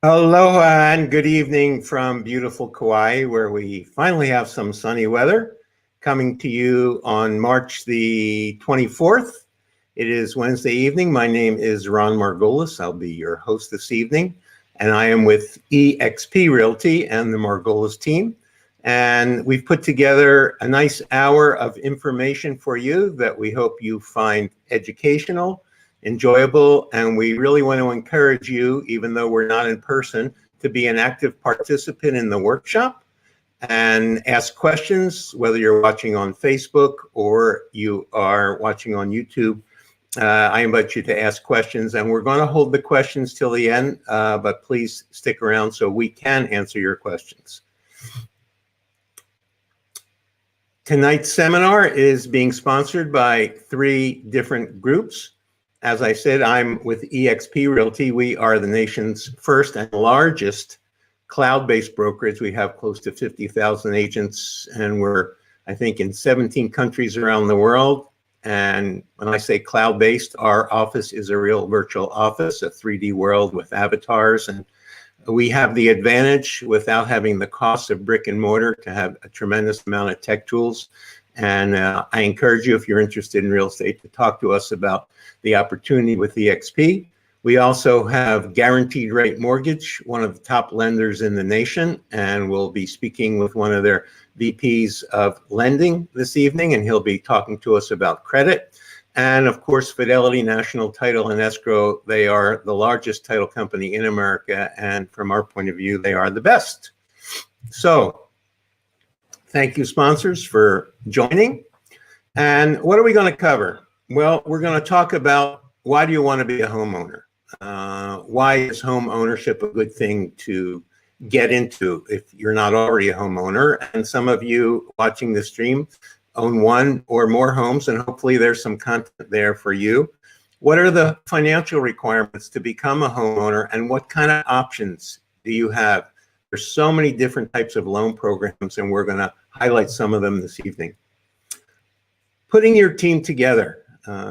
Aloha and good evening from beautiful Kauai, where we finally have some sunny weather. Coming to you on March the 24th. It is Wednesday evening. My name is Ron Margolis. I'll be your host this evening. And I am with eXp Realty and the Margolis team. And we've put together a nice hour of information for you that we hope you find educational, enjoyable, and we really want to encourage you, even though we're not in person, to be an active participant in the workshop and ask questions, whether you're watching on Facebook or you are watching on YouTube. I invite you to ask questions, and we're going to hold the questions till the end, but please stick around so we can answer your questions. Tonight's seminar is being sponsored by 3 different groups. As I said, I'm with eXp Realty. We are the nation's first and largest cloud-based brokerage. We have close to 50,000 agents, and we're, I think, in 17 countries around the world. And when I say cloud-based, our office is a real virtual office, a 3D world with avatars. And we have the advantage, without having the cost of brick and mortar, to have a tremendous amount of tech tools. And I encourage you, if you're interested in real estate, to talk to us about the opportunity with eXp. We also have guaranteed rate mortgage, one of the top lenders in the nation, and we'll be speaking with one of their VPs of lending this evening, and he'll be talking to us about credit. And of course, Fidelity, National Title, and Escrow, they are the largest title company in America, and from our point of view, they are the best. So, thank you, sponsors, for joining. And what are we going to cover? Well, we're going to talk about, why do you want to be a homeowner? Why is home ownership a good thing to get into if you're not already a homeowner? And some of you watching the stream own 1 or more homes, and hopefully there's some content there for you. What are the financial requirements to become a homeowner, and what kind of options do you have? There's so many different types of loan programs, and we're going to highlight some of them this evening. Putting your team together.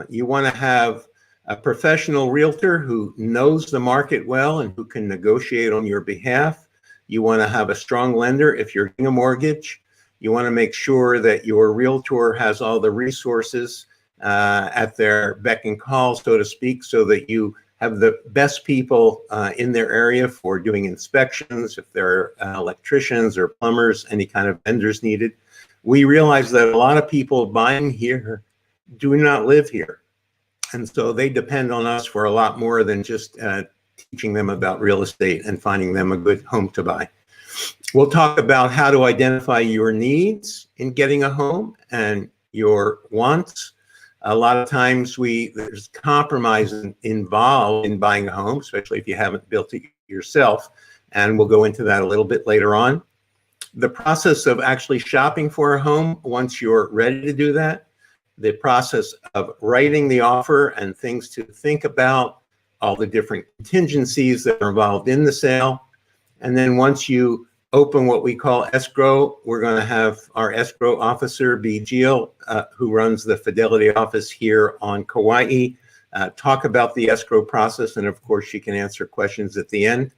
You want to have a professional realtor who knows the market well and who can negotiate on your behalf. You want to have a strong lender if you're getting a mortgage. You want to make sure that your realtor has all the resources at their beck and call, so to speak, so that you have the best people in their area for doing inspections, if there are electricians or plumbers, any kind of vendors needed. We realize that a lot of people buying here do not live here. And so they depend on us for a lot more than just teaching them about real estate and finding them a good home to buy. We'll talk about how to identify your needs in getting a home and your wants. A lot of times there's compromise involved in buying a home, especially if you haven't built it yourself. And we'll go into that a little bit later on. The process of actually shopping for a home once you're ready to do that. The process of writing the offer and things to think about, all the different contingencies that are involved in the sale. And then once you open what we call escrow, we're going to have our escrow officer be Jeal, who runs the Fidelity office here on Kauai, talk about the escrow process. And of course, she can answer questions at the end.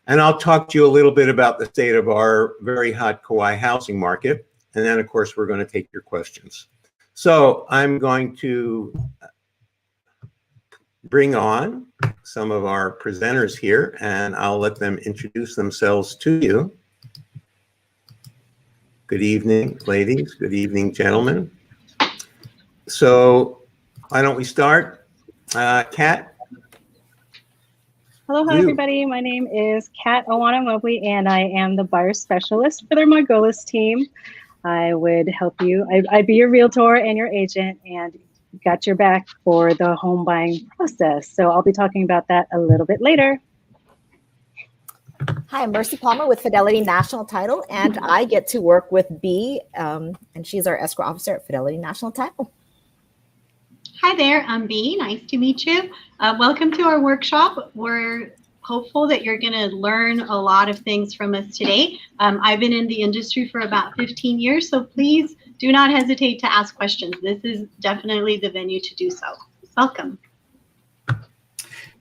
And I'll talk to you a little bit about the state of our very hot Kauai housing market. And then, of course, we're going to take your questions. So I'm going to bring on some of our presenters here, and I'll let them introduce themselves to you. Good evening, ladies. Good evening, gentlemen. So why don't we start? Kat? Hello, everybody. My name is Ouano Mobley, and I am the buyer specialist for the Margolis team. I would help you. I'd be your realtor and your agent, and got your back for the home buying process. So I'll be talking about that a little bit later. Hi, I'm Mercy Palmer with Fidelity National Title, and I get to work with Bea, and she's our escrow officer at Fidelity National Title. Hi there, I'm Bea. Nice to meet you. Welcome to our workshop. We're hopeful that you're going to learn a lot of things from us today. I've been in the industry for about 15 years, so please do not hesitate to ask questions. This is definitely the venue to do so. Welcome.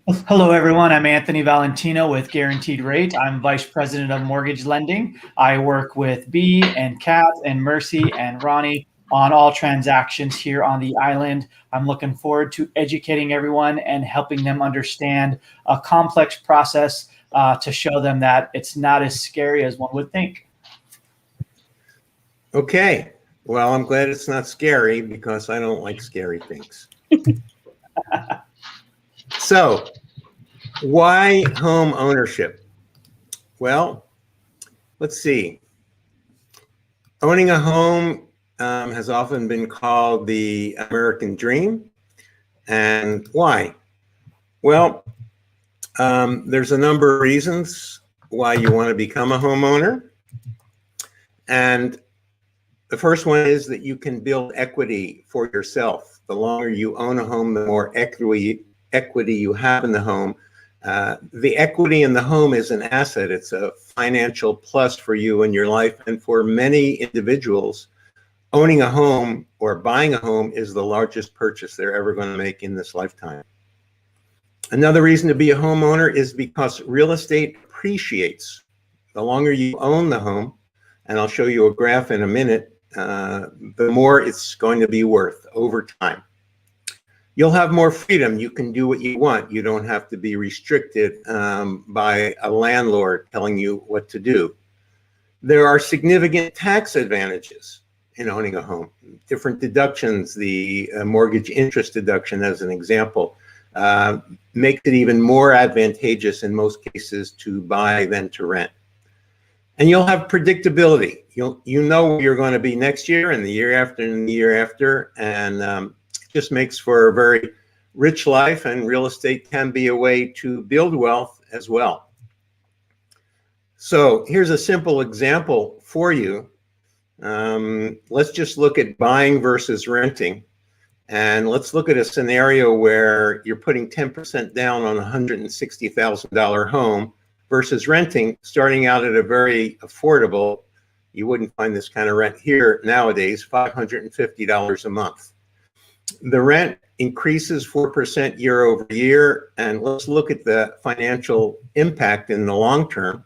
Hello, everyone. I'm Anthony Valentino with Guaranteed Rate. I'm Vice President of Mortgage Lending. I work with B and Kat and Mercy and Ronnie on all transactions here on the island. I'm looking forward to educating everyone and helping them understand a complex process to show them that it's not as scary as one would think. Okay. Well, I'm glad it's not scary because I don't like scary things. So, why home ownership? Well, let's see. Owning a home has often been called the American dream. And why? Well, there's a number of reasons why you want to become a homeowner. And the first one is that you can build equity for yourself. The longer you own a home, the more equity you have in the home. The equity in the home is an asset. It's a financial plus for you in your life. And for many individuals, owning a home or buying a home is the largest purchase they're ever going to make in this lifetime. Another reason to be a homeowner is because real estate appreciates. The longer you own the home, and I'll show you a graph in a minute, the more it's going to be worth over time. You'll have more freedom. You can do what you want. You don't have to be restricted by a landlord telling you what to do. There are significant tax advantages in owning a home. Different deductions, the mortgage interest deduction as an example, makes it even more advantageous in most cases to buy than to rent. And you'll have predictability. You know where you're going to be next year and the year after and the year after, and just makes for a very rich life, and real estate can be a way to build wealth as well. So here's a simple example for you. Let's just look at buying versus renting. And let's look at a scenario where you're putting 10% down on a $160,000 home versus renting, starting out at a very affordable, you wouldn't find this kind of rent here nowadays, $550 a month. The rent increases 4% year over year, and let's look at the financial impact in the long term.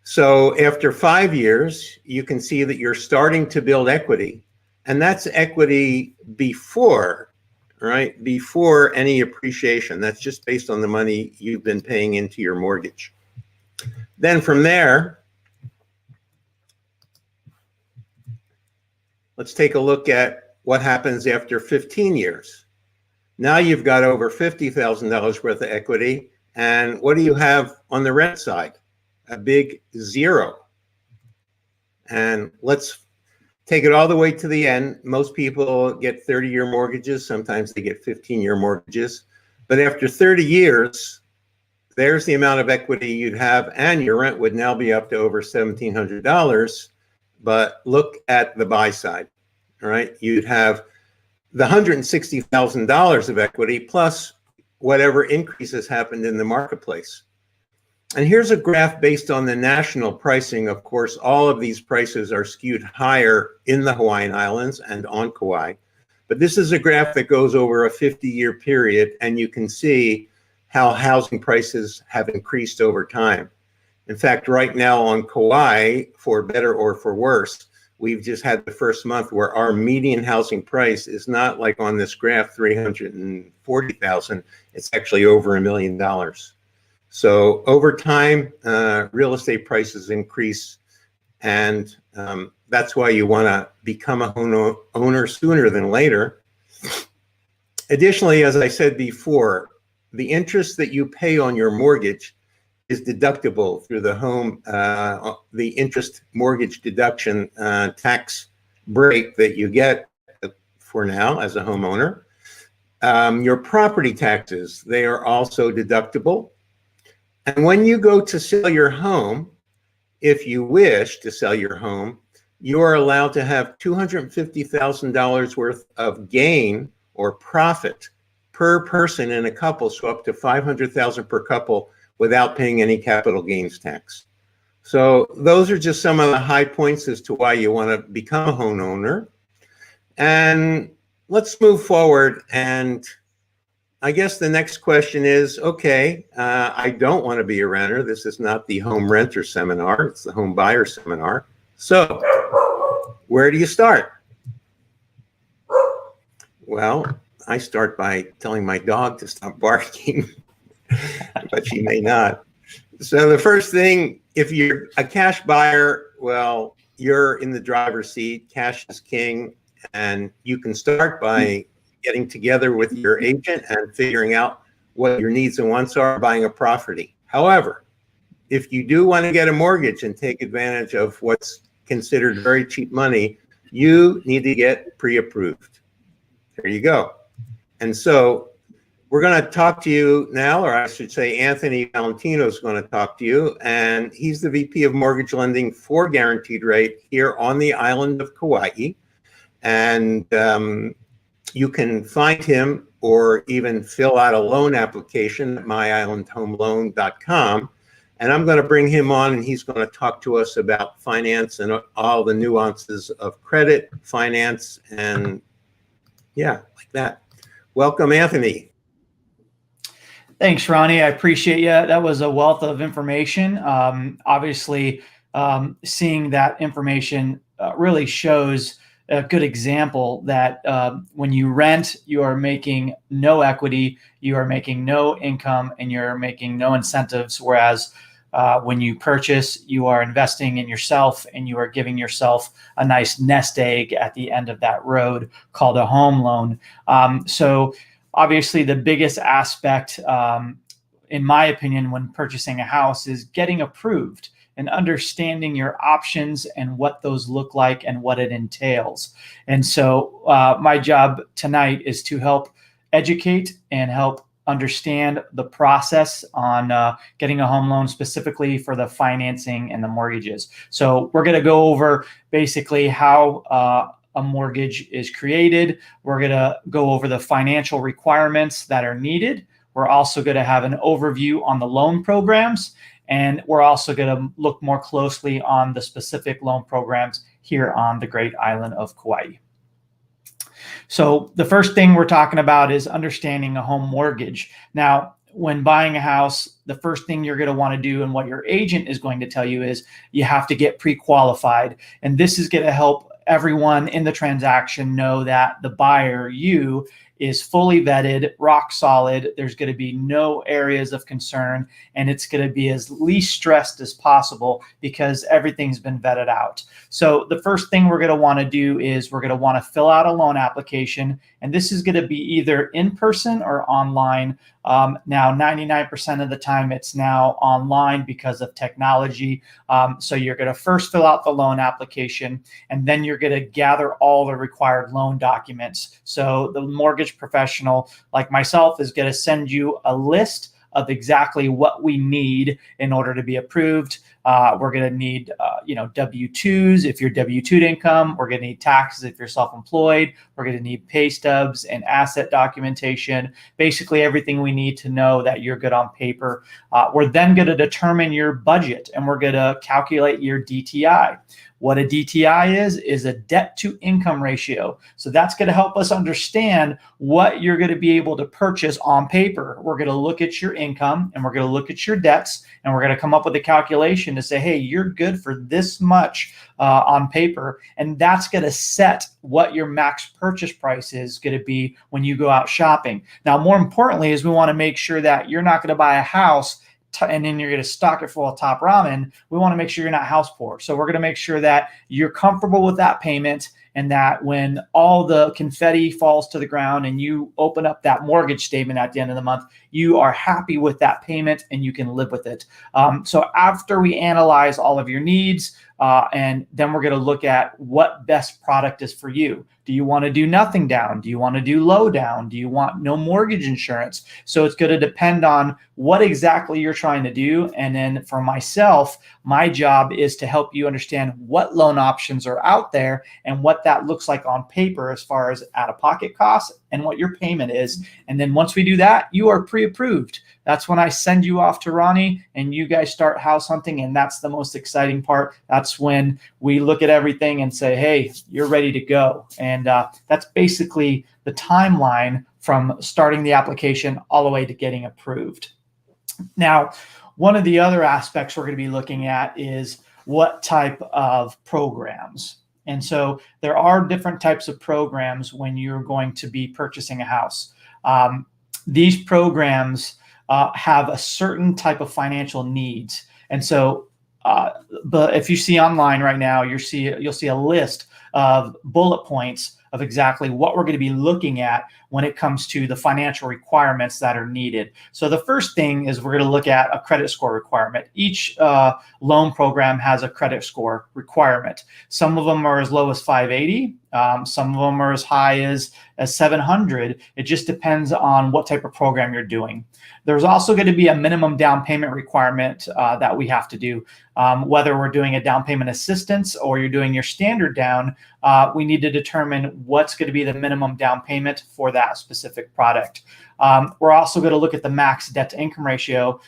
So after 5 years, you can see that you're starting to build equity, and that's equity before, right? Before any appreciation. That's just based on the money you've been paying into your mortgage. Then from there, let's take a look at what happens after 15 years. Now you've got over $50,000 worth of equity, and what do you have on the rent side? A big zero. And let's take it all the way to the end. Most people get 30-year mortgages. Sometimes they get 15-year mortgages. But after 30 years, there's the amount of equity you'd have, and your rent would now be up to over $1,700. But look at the buy side, all right? You'd have the $160,000 of equity plus whatever increases happened in the marketplace. And here's a graph based on the national pricing. Of course, all of these prices are skewed higher in the Hawaiian Islands and on Kauai. But this is a graph that goes over a 50-year period, and you can see how housing prices have increased over time. In fact, right now on Kauai, for better or for worse, we've just had the first month where our median housing price is not like on this graph, $340,000. It's actually over $1 million. So over time, real estate prices increase, and that's why you want to become a homeowner sooner than later. Additionally, as I said before, the interest that you pay on your mortgage is deductible through the interest mortgage deduction tax break that you get for now as a homeowner. Your property taxes, they are also deductible. And when you go to sell your home, if you wish to sell your home, you are allowed to have $250,000 worth of gain or profit per person in a couple, so up to $500,000 per couple without paying any capital gains tax. So those are just some of the high points as to why you want to become a homeowner. And let's move forward, and I guess the next question is, okay, I don't want to be a renter. This is not the home renter seminar. It's the home buyer seminar. So where do you start? Well, I start by telling my dog to stop barking, but she may not. So the first thing, if you're a cash buyer, well, you're in the driver's seat. Cash is king. And you can start by getting together with your agent and figuring out what your needs and wants are, buying a property. However, if you do want to get a mortgage and take advantage of what's considered very cheap money, you need to get pre-approved. There you go. And so we're going to talk to you now, or I should say Anthony Valentino is going to talk to you, and he's the VP of Mortgage Lending for Guaranteed Rate here on the island of Kauai. And you can find him or even fill out a loan application at myislandhomeloan.com. And I'm going to bring him on, and he's going to talk to us about finance and all the nuances of credit, finance, and yeah, like that. Welcome, Anthony. Thanks, Ronnie. I appreciate you. That was a wealth of information. Obviously, seeing that information really shows a good example that when you rent, you are making no equity, you are making no income, and you're making no incentives. Whereas when you purchase, you are investing in yourself and you are giving yourself a nice nest egg at the end of that road called a home loan. So obviously the biggest aspect, in my opinion, when purchasing a house is getting approved and understanding your options and what those look like and what it entails. And so my job tonight is to help educate and help understand the process on getting a home loan, specifically for the financing and the mortgages. So we're going to go over basically how a mortgage is created. We're going to go over the financial requirements that are needed. We're also going to have an overview on the loan programs. And we're also going to look more closely on the specific loan programs here on the great island of Kauai. So the first thing we're talking about is understanding a home mortgage. Now, when buying a house, the first thing you're going to want to do, and what your agent is going to tell you, is you have to get pre-qualified. And this is going to help everyone in the transaction know that the buyer, you, is fully vetted, rock solid. There's going to be no areas of concern, and it's going to be as least stressed as possible because everything's been vetted out. So the first thing we're going to want to do is we're going to want to fill out a loan application, and this is going to be either in person or online. Now, 99% of the time it's now online because of technology. So you're going to first fill out the loan application, and then you're going to gather all the required loan documents. So the mortgage professional like myself is going to send you a list of exactly what we need in order to be approved. We're going to need, W-2s if you're W-2'd income. We're going to need taxes if you're self-employed. We're going to need pay stubs and asset documentation. Basically everything we need to know that you're good on paper. We're then going to determine your budget, and we're going to calculate your DTI. What a DTI is a debt to income ratio. So that's going to help us understand what you're going to be able to purchase on paper. We're going to look at your income, and we're going to look at your debts, and we're going to come up with a calculation to say, hey, you're good for this much on paper. And that's going to set what your max purchase price is going to be when you go out shopping. Now, more importantly, is we want to make sure that you're not going to buy a house and then you're going to stock it full of top ramen. We want to make sure you're not house poor. So we're going to make sure that you're comfortable with that payment, and that when all the confetti falls to the ground and you open up that mortgage statement at the end of the month, you are happy with that payment and you can live with it. So after we analyze all of your needs, and then we're going to look at what best product is for you. Do you want to do nothing down? Do you want to do low down? Do you want no mortgage insurance? So it's going to depend on what exactly you're trying to do. And then for myself, my job is to help you understand what loan options are out there and what that looks like on paper as far as out-of-pocket costs and what your payment is. And then once we do that, you are pre-approved. That's when I send you off to Ronnie and you guys start house hunting. And that's the most exciting part. That's when we look at everything and say, hey, you're ready to go. And that's basically the timeline from starting the application all the way to getting approved. Now, one of the other aspects we're going to be looking at is what type of programs. And so there are different types of programs when you're going to be purchasing a house. These programs have a certain type of financial needs. And so but if you see online right now, you'll see a list of bullet points of exactly what we're going to be looking at when it comes to the financial requirements that are needed. So the first thing is we're going to look at a credit score requirement. Each loan program has a credit score requirement. Some of them are as low as 580. Some of them are as high as 700. It just depends on what type of program you're doing. There's also going to be a minimum down payment requirement that we have to do. Whether we're doing a down payment assistance or you're doing your standard down, we need to determine what's going to be the minimum down payment for that specific product. We're also going to look at the max debt to income ratio.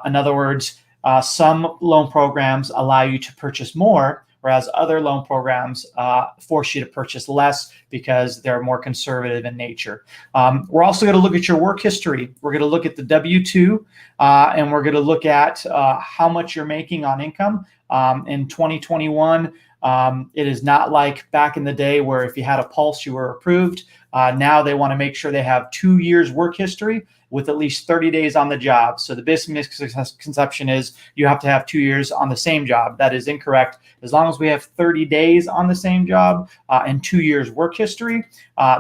In other words, some loan programs allow you to purchase more, whereas other loan programs force you to purchase less because they're more conservative in nature. We're also going to look at your work history. We're going to look at the W-2, and we're going to look at how much you're making on income. In 2021, it is not like back in the day where if you had a pulse, you were approved. Now they want to make sure they have 2 years work history with at least 30 days on the job. So the basic misconception is you have to have 2 years on the same job. That is incorrect. As long as we have 30 days on the same job and 2 years work history,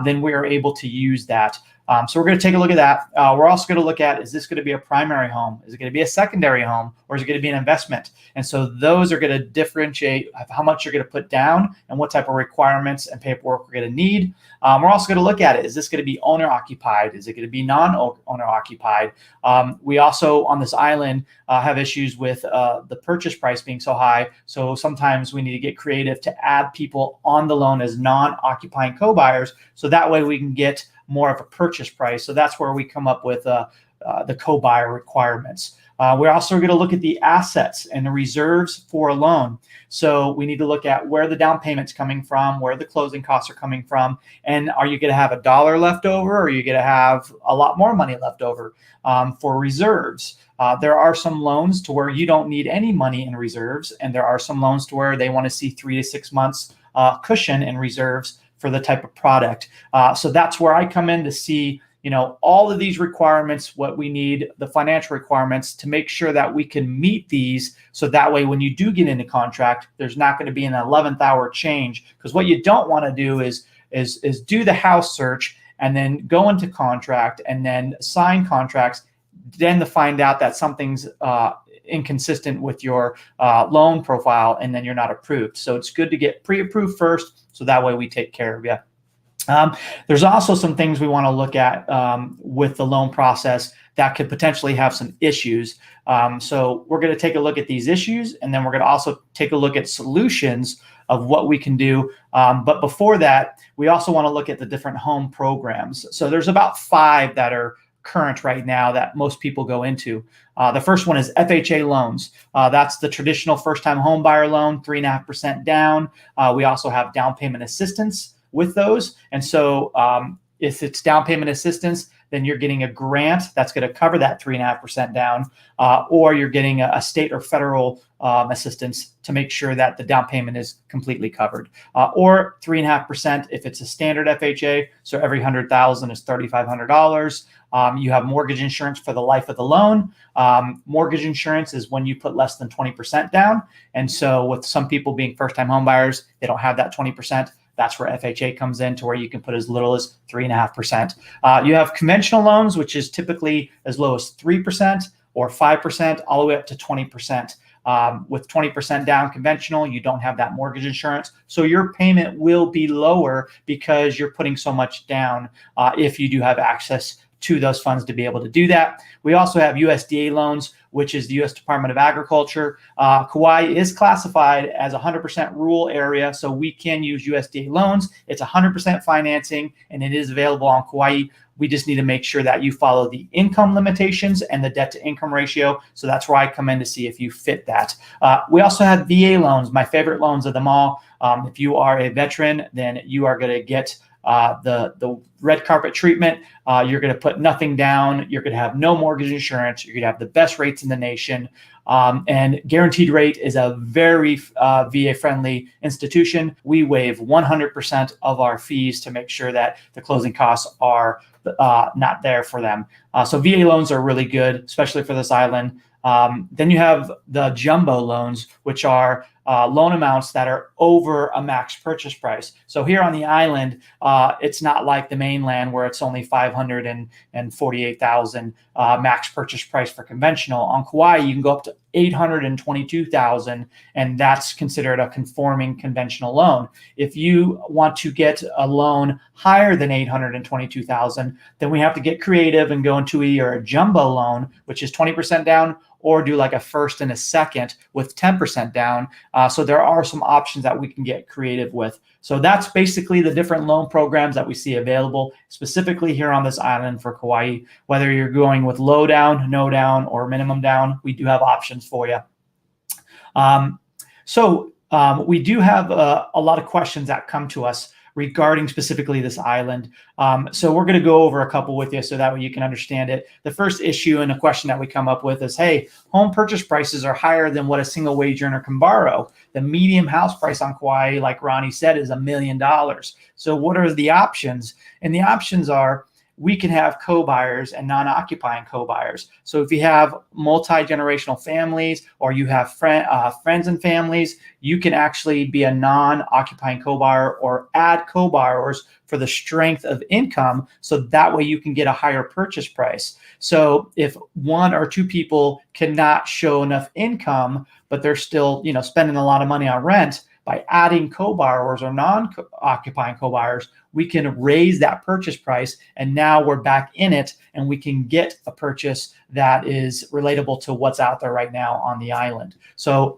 then we are able to use that. So we're going to take a look at that. We're also going to look at, is this going to be a primary home? Is it going to be a secondary home? Or is it going to be an investment? And so those are going to differentiate how much you're going to put down and what type of requirements and paperwork we're going to need. We're also going to look at it. Is this going to be owner occupied? Is it going to be non-owner occupied? We also on this island have issues with the purchase price being so high. So sometimes we need to get creative to add people on the loan as non-occupying co-buyers. So that way we can get more of a purchase price. So that's where we come up with the co-buyer requirements. We're also going to look at the assets and the reserves for a loan. So we need to look at where the down payment's coming from, where the closing costs are coming from, and are you going to have $1 left over, or are you going to have a lot more money left over for reserves? There are some loans to where you don't need any money in reserves, and there are some loans to where they want to see 3 to 6 months cushion in reserves for the type of product. So that's where I come in to see, all of these requirements, what we need, the financial requirements to make sure that we can meet these. So that way, when you do get into contract, there's not going to be an 11th hour change. Because what you don't want to do is do the house search and then go into contract and then sign contracts, then to find out that something's inconsistent with your loan profile, and then you're not approved. So it's good to get pre-approved first, so that way we take care of you. There's also some things we want to look at with the loan process that could potentially have some issues. So we're going to take a look at these issues, and then we're going to also take a look at solutions of what we can do. But before that, we also want to look at the different home programs. So there's about 5 that are current right now that most people go into. The first one is FHA loans. That's the traditional first-time home buyer loan, 3.5% down. We also have down payment assistance with those. And so if it's down payment assistance, then you're getting a grant that's going to cover that 3.5% down, or you're getting a state or federal assistance to make sure that the down payment is completely covered, or 3.5% if it's a standard FHA. So every $100,000 is $3,500. You have mortgage insurance for the life of the loan. Mortgage insurance is when you put less than 20% down. And so with some people being first-time home buyers, they don't have that 20%. That's where FHA comes in, to where you can put as little as 3.5%. You have conventional loans, which is typically as low as 3% or 5%, all the way up to 20%. With 20% down conventional, you don't have that mortgage insurance. So your payment will be lower because you're putting so much down if you do have access to those funds to be able to do that. We also have USDA loans, which is the U.S. Department of Agriculture. Kauai is classified as 100% rural area, so we can use USDA loans. It's 100% financing, and it is available on Kauai. We just need to make sure that you follow the income limitations and the debt to income ratio. So that's where I come in to see if you fit that. We also have VA loans, my favorite loans of them all. If you are a veteran, then you are going to get the red carpet treatment. You're going to put nothing down. You're going to have no mortgage insurance. You're going to have the best rates in the nation. And Guaranteed Rate is a very VA-friendly institution. We waive 100% of our fees to make sure that the closing costs are not there for them. So VA loans are really good, especially for this island. Then you have the jumbo loans, which are loan amounts that are over a max purchase price. So here on the island, it's not like the mainland where it's only $548,000 max purchase price for conventional. On Kauai, you can go up to $822,000, and that's considered a conforming conventional loan. If you want to get a loan higher than $822,000, then we have to get creative and go into either a jumbo loan, which is 20% down, or do like a first and a second with 10% down. So there are some options that we can get creative with. So that's basically the different loan programs that we see available specifically here on this island for Kauai. Whether you're going with low down, no down, or minimum down, we do have options for you. We do have a lot of questions that come to us regarding specifically this island. So we're going to go over a couple with you so that way you can understand it. The first issue and a question that we come up with is, hey, home purchase prices are higher than what a single wage earner can borrow. The median house price on Kauai, like Ronnie said, is $1 million. So what are the options? And the options are, we can have co-buyers and non-occupying co-buyers. So if you have multi-generational families or you have friends and families, you can actually be a non-occupying co-buyer or add co-borrowers for the strength of income. So that way you can get a higher purchase price. So if one or two people cannot show enough income, but they're still, spending a lot of money on rent, by adding co-borrowers or non-occupying co-buyers, we can raise that purchase price, and now we're back in it, and we can get a purchase that is relatable to what's out there right now on the island. So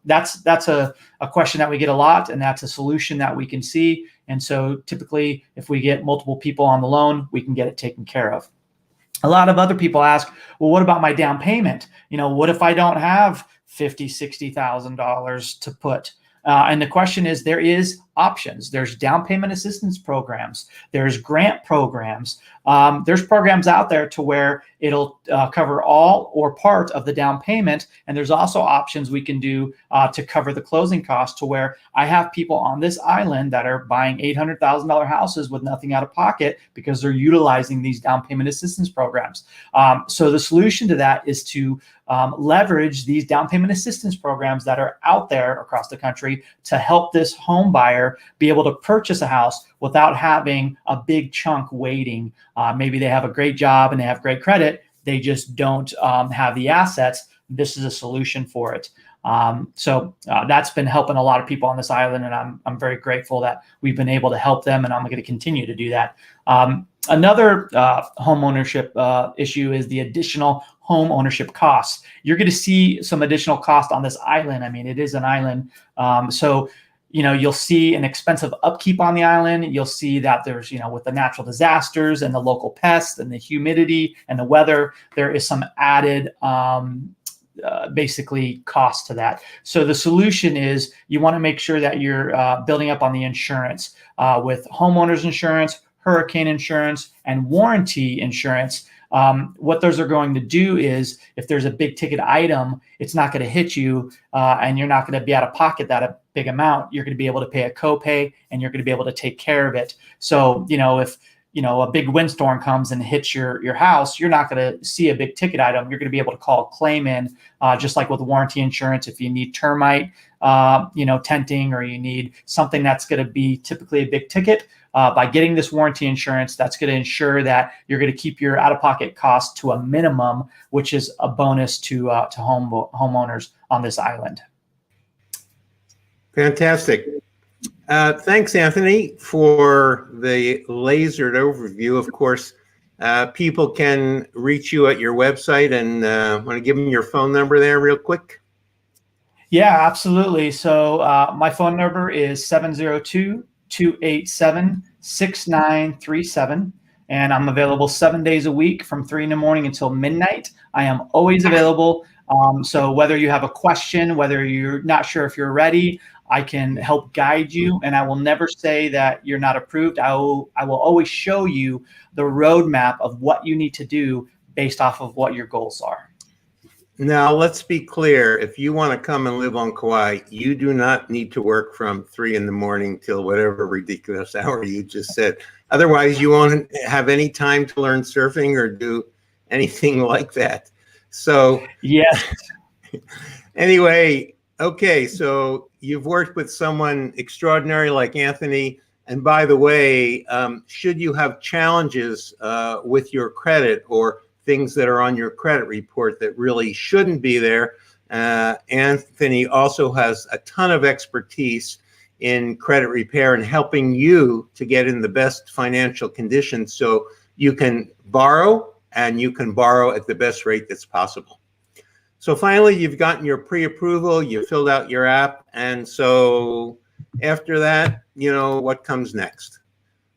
that's a question that we get a lot, and that's a solution that we can see. And so typically, if we get multiple people on the loan, we can get it taken care of. A lot of other people ask, well, what about my down payment? What if I don't have $50,000, $60,000 to put? And the question is, there is options. There's down payment assistance programs. There's grant programs. There's programs out there to where it'll cover all or part of the down payment. And there's also options we can do to cover the closing costs, to where I have people on this island that are buying $800,000 houses with nothing out of pocket because they're utilizing these down payment assistance programs. So the solution to that is to leverage these down payment assistance programs that are out there across the country to help this home buyer be able to purchase a house without having a big chunk waiting. Maybe they have a great job and they have great credit. They just don't have the assets. This is a solution for it. So that's been helping a lot of people on this island, and I'm very grateful that we've been able to help them, and I'm going to continue to do that. Another home ownership issue is the additional home ownership costs. You're going to see some additional cost on this island. I mean, it is an island. So you'll see an expensive upkeep on the island. You'll see that there's, with the natural disasters and the local pests and the humidity and the weather, there is some added basically cost to that. So the solution is you want to make sure that you're building up on the insurance with homeowners insurance, hurricane insurance, and warranty insurance. What those are going to do is, if there's a big ticket item, it's not going to hit you and you're not going to be out of pocket that a big amount. You're going to be able to pay a copay, and you're going to be able to take care of it. So, if a big windstorm comes and hits your house, you're not going to see a big ticket item. You're going to be able to call a claim in, just like with warranty insurance. If you need termite, tenting, or you need something that's going to be typically a big ticket, by getting this warranty insurance, that's going to ensure that you're going to keep your out-of-pocket costs to a minimum, which is a bonus to homeowners on this island. Fantastic. Thanks, Anthony, for the lasered overview. Of course, people can reach you at your website, and want to give them your phone number there real quick? Yeah, absolutely. So my phone number is 702-287-6937. And I'm available 7 days a week from 3 in the morning until midnight. I am always available. So whether you have a question, whether you're not sure if you're ready, I can help guide you, and I will never say that you're not approved. I will always show you the roadmap of what you need to do based off of what your goals are. Now, let's be clear. If you want to come and live on Kauai, you do not need to work from 3 in the morning till whatever ridiculous hour you just said. Otherwise, you won't have any time to learn surfing or do anything like that. So, Yes. anyway, okay, so you've worked with someone extraordinary like Anthony. And by the way, should you have challenges with your credit or things that are on your credit report that really shouldn't be there, Anthony also has a ton of expertise in credit repair and helping you to get in the best financial conditions so you can borrow, and you can borrow at the best rate that's possible. So finally, you've gotten your pre-approval, you filled out your app, and so after that, you know, what comes next?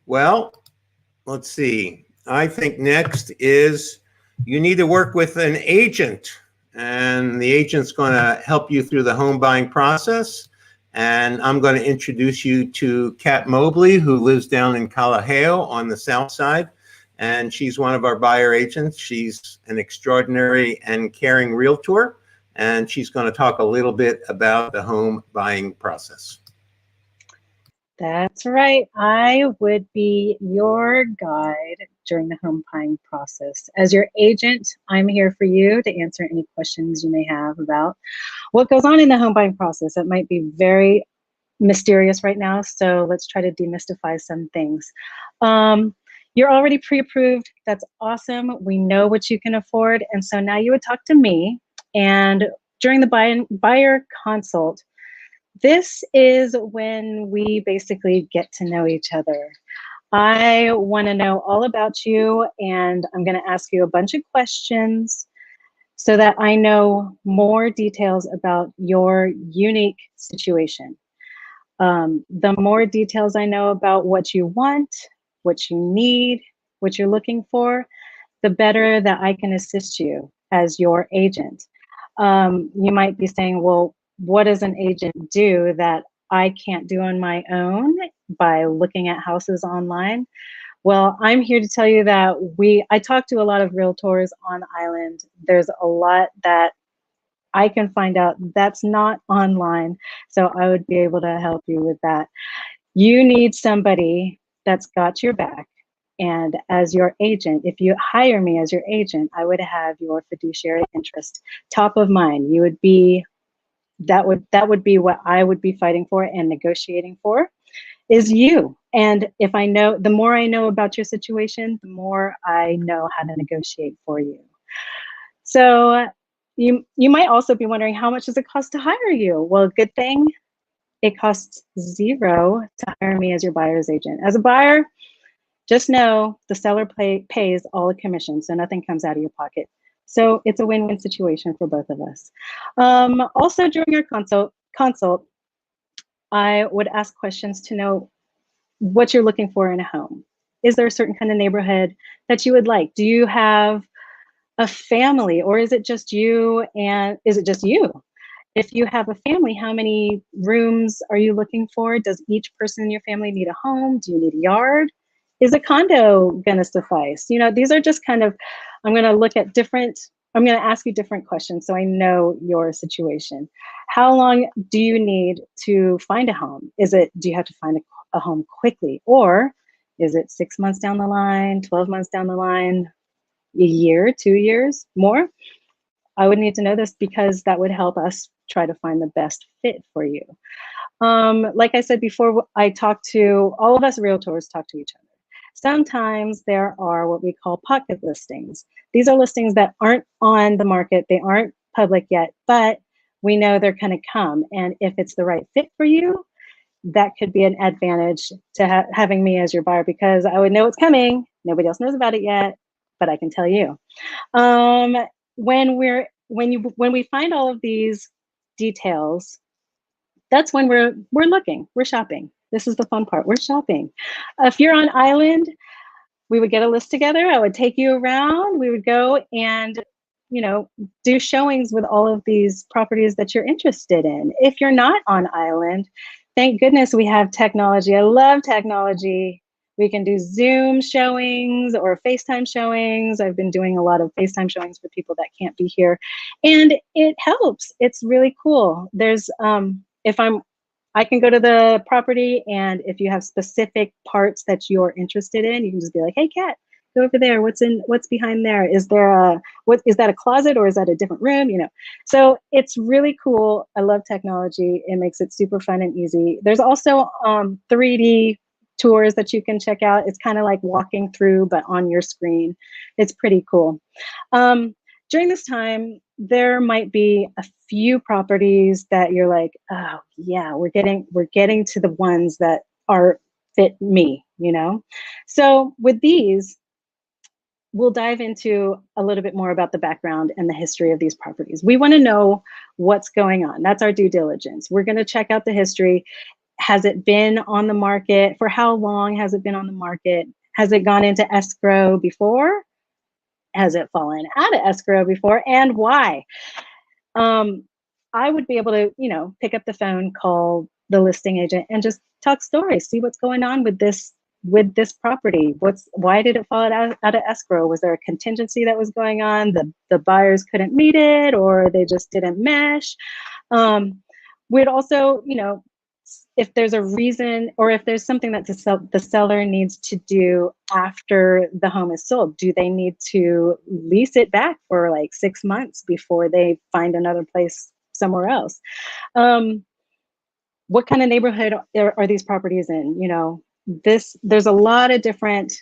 Well, let's see. I think next is you need to work with an agent, and the agent's going to help you through the home buying process. And I'm going to introduce you to Kat Mobley, who lives down in Kalaheo on the south side. And she's one of our buyer agents. She's an extraordinary and caring realtor. And she's going to talk a little bit about the home buying process. That's right. I would be your guide during the home buying process. As your agent, I'm here for you to answer any questions you may have about what goes on in the home buying process. It might be very mysterious right now, so let's try to demystify some things. You're already pre-approved. That's awesome. We know what you can afford. And so now you would talk to me, and during the buyer consult, this is when we basically get to know each other. I want to know all about you, and I'm going to ask you a bunch of questions so that I know more details about your unique situation. The more details I know about what you want, what you need, what you're looking for, the better that I can assist you as your agent. You might be saying, well, what does an agent do that I can't do on my own by looking at houses online? Well, I'm here to tell you that I talk to a lot of realtors on the island. There's a lot that I can find out that's not online, so I would be able to help you with that. You need somebody that's got your back. And as your agent, if you hire me as your agent, I would have your fiduciary interest top of mind. You would be that would be what I would be fighting for and negotiating for, is you. And if I know, the more I know about your situation, the more I know how to negotiate for you. So you might also be wondering, how much does it cost to hire you? Well, good thing, it costs $0 to hire me as your buyer's agent. As a buyer, just know the seller pays all the commission, so nothing comes out of your pocket. So it's a win-win situation for both of us. Also, during your consult, I would ask questions to know what you're looking for in a home. Is there a certain kind of neighborhood that you would like? Do you have a family, or is it just you? And is it just you? If you have a family, how many rooms are you looking for? Does each person in your family need a home? Do you need a yard? Is a condo going to suffice? You know, these are just kind of, I'm going to ask you different questions so I know your situation. How long do you need to find a home? Do you have to find a home quickly? Or is it 6 months down the line, 12 months down the line, a year, 2 years, more? I would need to know this because that would help us try to find the best fit for you. Like I said before, all of us realtors talk to each other. Sometimes there are what we call pocket listings. These are listings that aren't on the market, they aren't public yet, but we know they're going to come. And if it's the right fit for you, that could be an advantage to having me as your buyer, because I would know it's coming. Nobody else knows about it yet, but I can tell you. When we find all of these details, that's when we're looking, we're shopping. This is the fun part, we're shopping. If you're on island, we would get a list together. I would take you around. We would go and you know, do showings with all of these properties that you're interested in. If you're not on island, thank goodness we have technology. I love technology. We can do Zoom showings or FaceTime showings. I've been doing a lot of FaceTime showings for people that can't be here, and it helps. It's really cool. There's I can go to the property, and if you have specific parts that you're interested in, you can just be like, "Hey, Kat, go over there. What's behind there? Is there what is that, a closet, or is that a different room?" You know, so it's really cool. I love technology. It makes it super fun and easy. There's also 3D tours that you can check out. It's kind of like walking through, but on your screen. It's pretty cool. During this time, there might be a few properties that you're like, oh yeah, we're getting to the ones that are fit me, you know? So with these, we'll dive into a little bit more about the background and the history of these properties. We want to know what's going on. That's our due diligence. We're going to check out the history. Has it been on the market? For how long has it been on the market? Has it gone into escrow before? Has it fallen out of escrow before, and why? I would be able to, you know, pick up the phone, call the listing agent, and just talk stories, see what's going on with this property. Why did it fall out of escrow? Was there a contingency that was going on? The buyers couldn't meet it, or they just didn't mesh. We'd also, you know, if there's a reason, or if there's something that the seller needs to do after the home is sold. Do they need to lease it back for like 6 months before they find another place somewhere else? What kind of neighborhood are these properties in? You know, there's a lot of different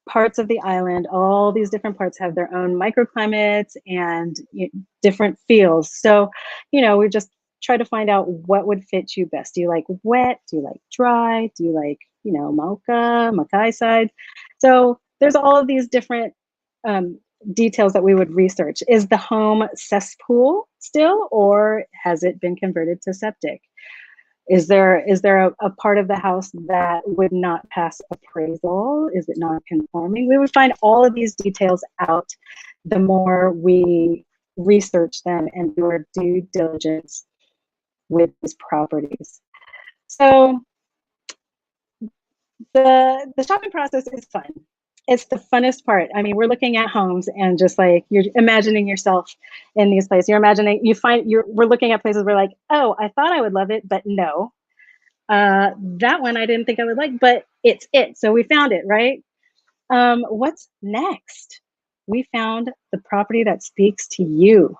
parts of the island. All these different parts have their own microclimates and different feels. So, you know, we just try to find out what would fit you best. Do you like wet? Do you like dry? Do you like, you know, Makai side? So there's all of these different details that we would research. Is the home cesspool still, or has it been converted to septic? Is there a part of the house that would not pass appraisal? Is it non-conforming? We would find all of these details out the more we research them and do our due diligence with these properties. So the shopping process is fun. It's the funnest part. I mean, we're looking at homes and just like you're imagining yourself in these places. You're imagining, we're looking at places where like, oh, I thought I would love it, but no. That one I didn't think I would like, but it's it. So we found it, right? What's next? We found the property that speaks to you.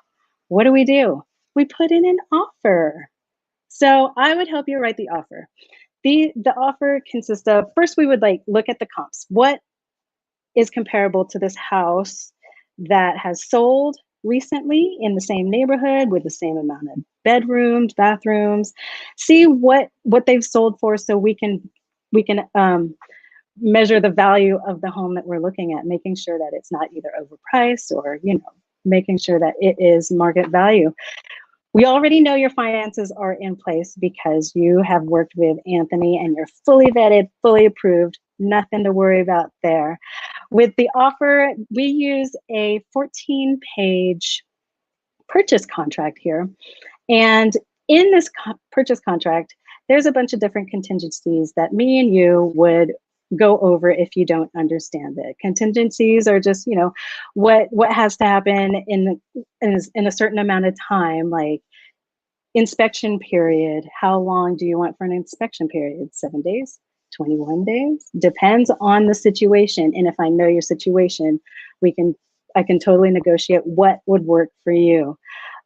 What do? We put in an offer. So I would help you write the offer. The offer consists of, first we would like look at the comps. What is comparable to this house that has sold recently in the same neighborhood with the same amount of bedrooms, bathrooms? See what they've sold for, so we can measure the value of the home that we're looking at, making sure that it's not either overpriced or, you know, making sure that it is market value. We already know your finances are in place because you have worked with Anthony and you're fully vetted, fully approved, nothing to worry about there. With the offer, we use a 14-page purchase contract here. And in this purchase contract, there's a bunch of different contingencies that me and you would go over if you don't understand it. Contingencies are just, you know, what has to happen in a certain amount of time, like inspection period. How long do you want for an inspection period? 7 days, 21 days? Depends on the situation. And if I know your situation, I can totally negotiate what would work for you.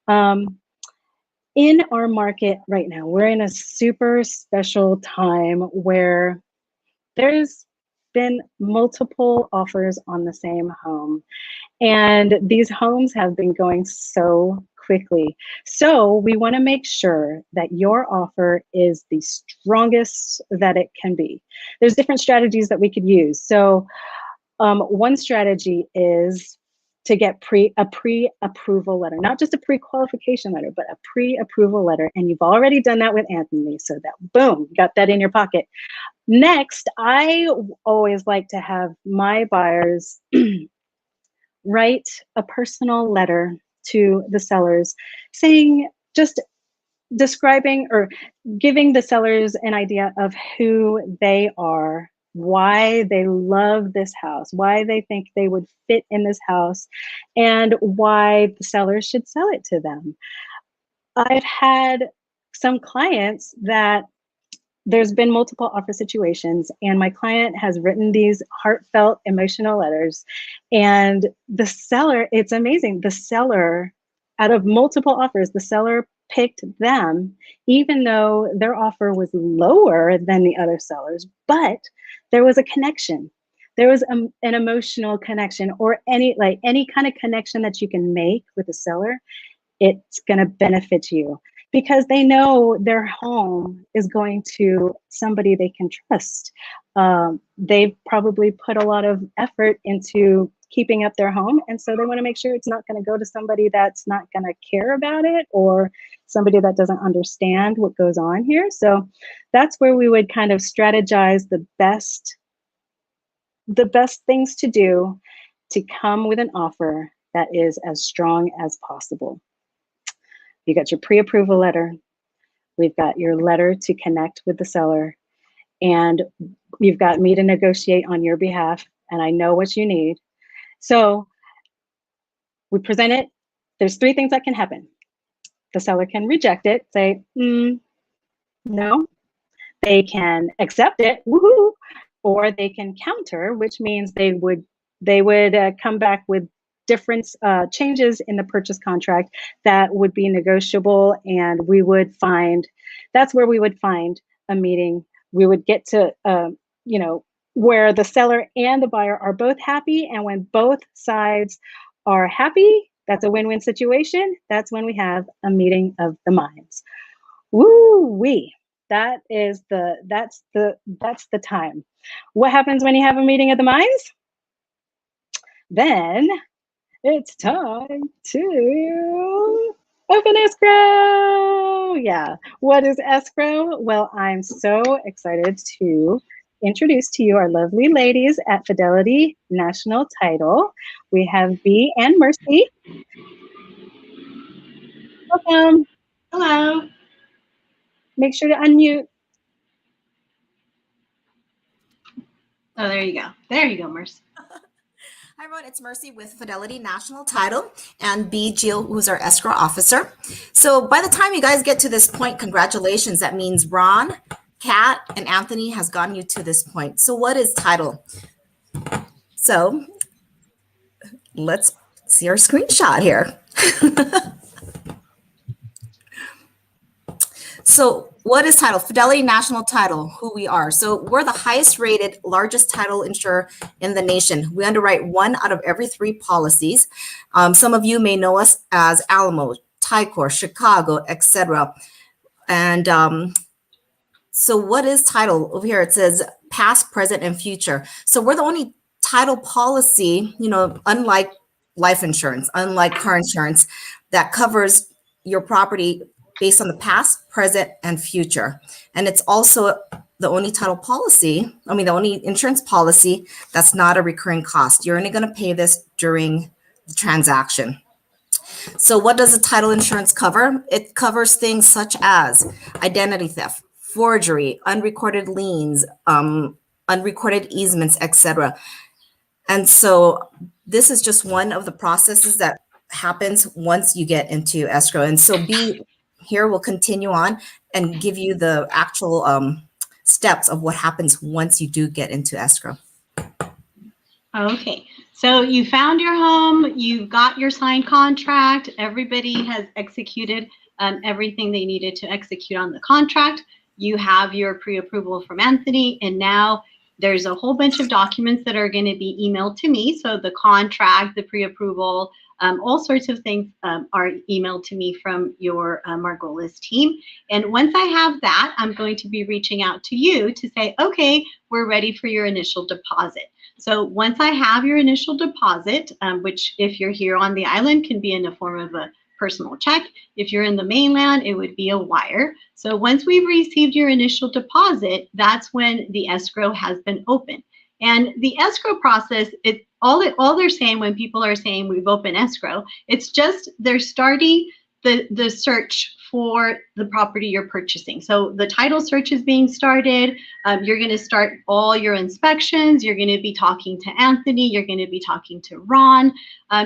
In our market right now, we're in a super special time where there's been multiple offers on the same home, and these homes have been going so quickly. So we want to make sure that your offer is the strongest that it can be. There's different strategies that we could use. So one strategy is to get a pre-approval letter, not just a pre-qualification letter, but a pre-approval letter. And you've already done that with Anthony, so that boom, got that in your pocket. Next, I always like to have my buyers write a personal letter to the sellers saying, just describing or giving the sellers an idea of who they are, why they love this house, why they think they would fit in this house, and why the sellers should sell it to them. I've had some clients that there's been multiple offer situations, and my client has written these heartfelt emotional letters, and the seller, it's amazing, the seller, out of multiple offers, the seller picked them, even though their offer was lower than the other sellers, but there was a connection. There was an emotional connection, or any kind of connection that you can make with a seller. It's going to benefit you because they know their home is going to somebody they can trust. They've probably put a lot of effort into keeping up their home, and so they want to make sure it's not going to go to somebody that's not going to care about it, or somebody that doesn't understand what goes on here. So that's where we would kind of strategize the best things to do to come with an offer that is as strong as possible. You got your pre-approval letter. We've got your letter to connect with the seller, and you've got me to negotiate on your behalf, and I know what you need. So we present it. There's three things that can happen. The seller can reject it, say, no. They can accept it, woohoo, or they can counter, which means they would come back with different changes in the purchase contract that would be negotiable, and we would find, that's where we would find a meeting. We would get to, where the seller and the buyer are both happy, and when both sides are happy, that's a win-win situation. That's when we have a meeting of the minds. Woo-wee. That's the time. What happens when you have a meeting of the minds? Then it's time to open escrow. Yeah. What is escrow? Well, I'm so excited to introduce to you our lovely ladies at Fidelity National Title. We have Bea and Mercy. Welcome. Hello. Make sure to unmute. Oh, there you go. There you go, Mercy. Hi, everyone. It's Mercy with Fidelity National Title, and B. Jeal, who's our escrow officer. So by the time you guys get to this point, congratulations. That means Ron, Kat, and Anthony has gotten you to this point. So what is title? So let's see our screenshot here. So what is title? Fidelity National Title, who we are. So we're the highest rated, largest title insurer in the nation. We underwrite 1 out of every 3 policies. Some of you may know us as Alamo, Ticor, Chicago, etc. And so what is title? Over here it says past, present, and future. So we're the only title policy, unlike life insurance, unlike car insurance, that covers your property based on the past, present, and future. And it's also the only title policy, the only insurance policy that's not a recurring cost. You're only going to pay this during the transaction. So what does the title insurance cover? It covers things such as identity theft, forgery, unrecorded liens, unrecorded easements, etc. And so this is just one of the processes that happens once you get into escrow. And so B here will continue on and give you the actual steps of what happens once you do get into escrow. Okay, so you found your home, you've got your signed contract, everybody has executed everything they needed to execute on the contract. You have your pre-approval from Anthony, and now there's a whole bunch of documents that are going to be emailed to me. So the contract, the pre-approval, all sorts of things are emailed to me from your Margolis team. And once I have that, I'm going to be reaching out to you to say, okay, we're ready for your initial deposit. So once I have your initial deposit, which if you're here on the island can be in the form of a personal check. If you're in the mainland, it would be a wire. So once we've received your initial deposit, that's when the escrow has been opened. And the escrow process, all they're saying when people are saying we've opened escrow, it's just they're starting the search for the property you're purchasing. So the title search is being started. You're going to start all your inspections. You're going to be talking to Anthony. You're going to be talking to Ron.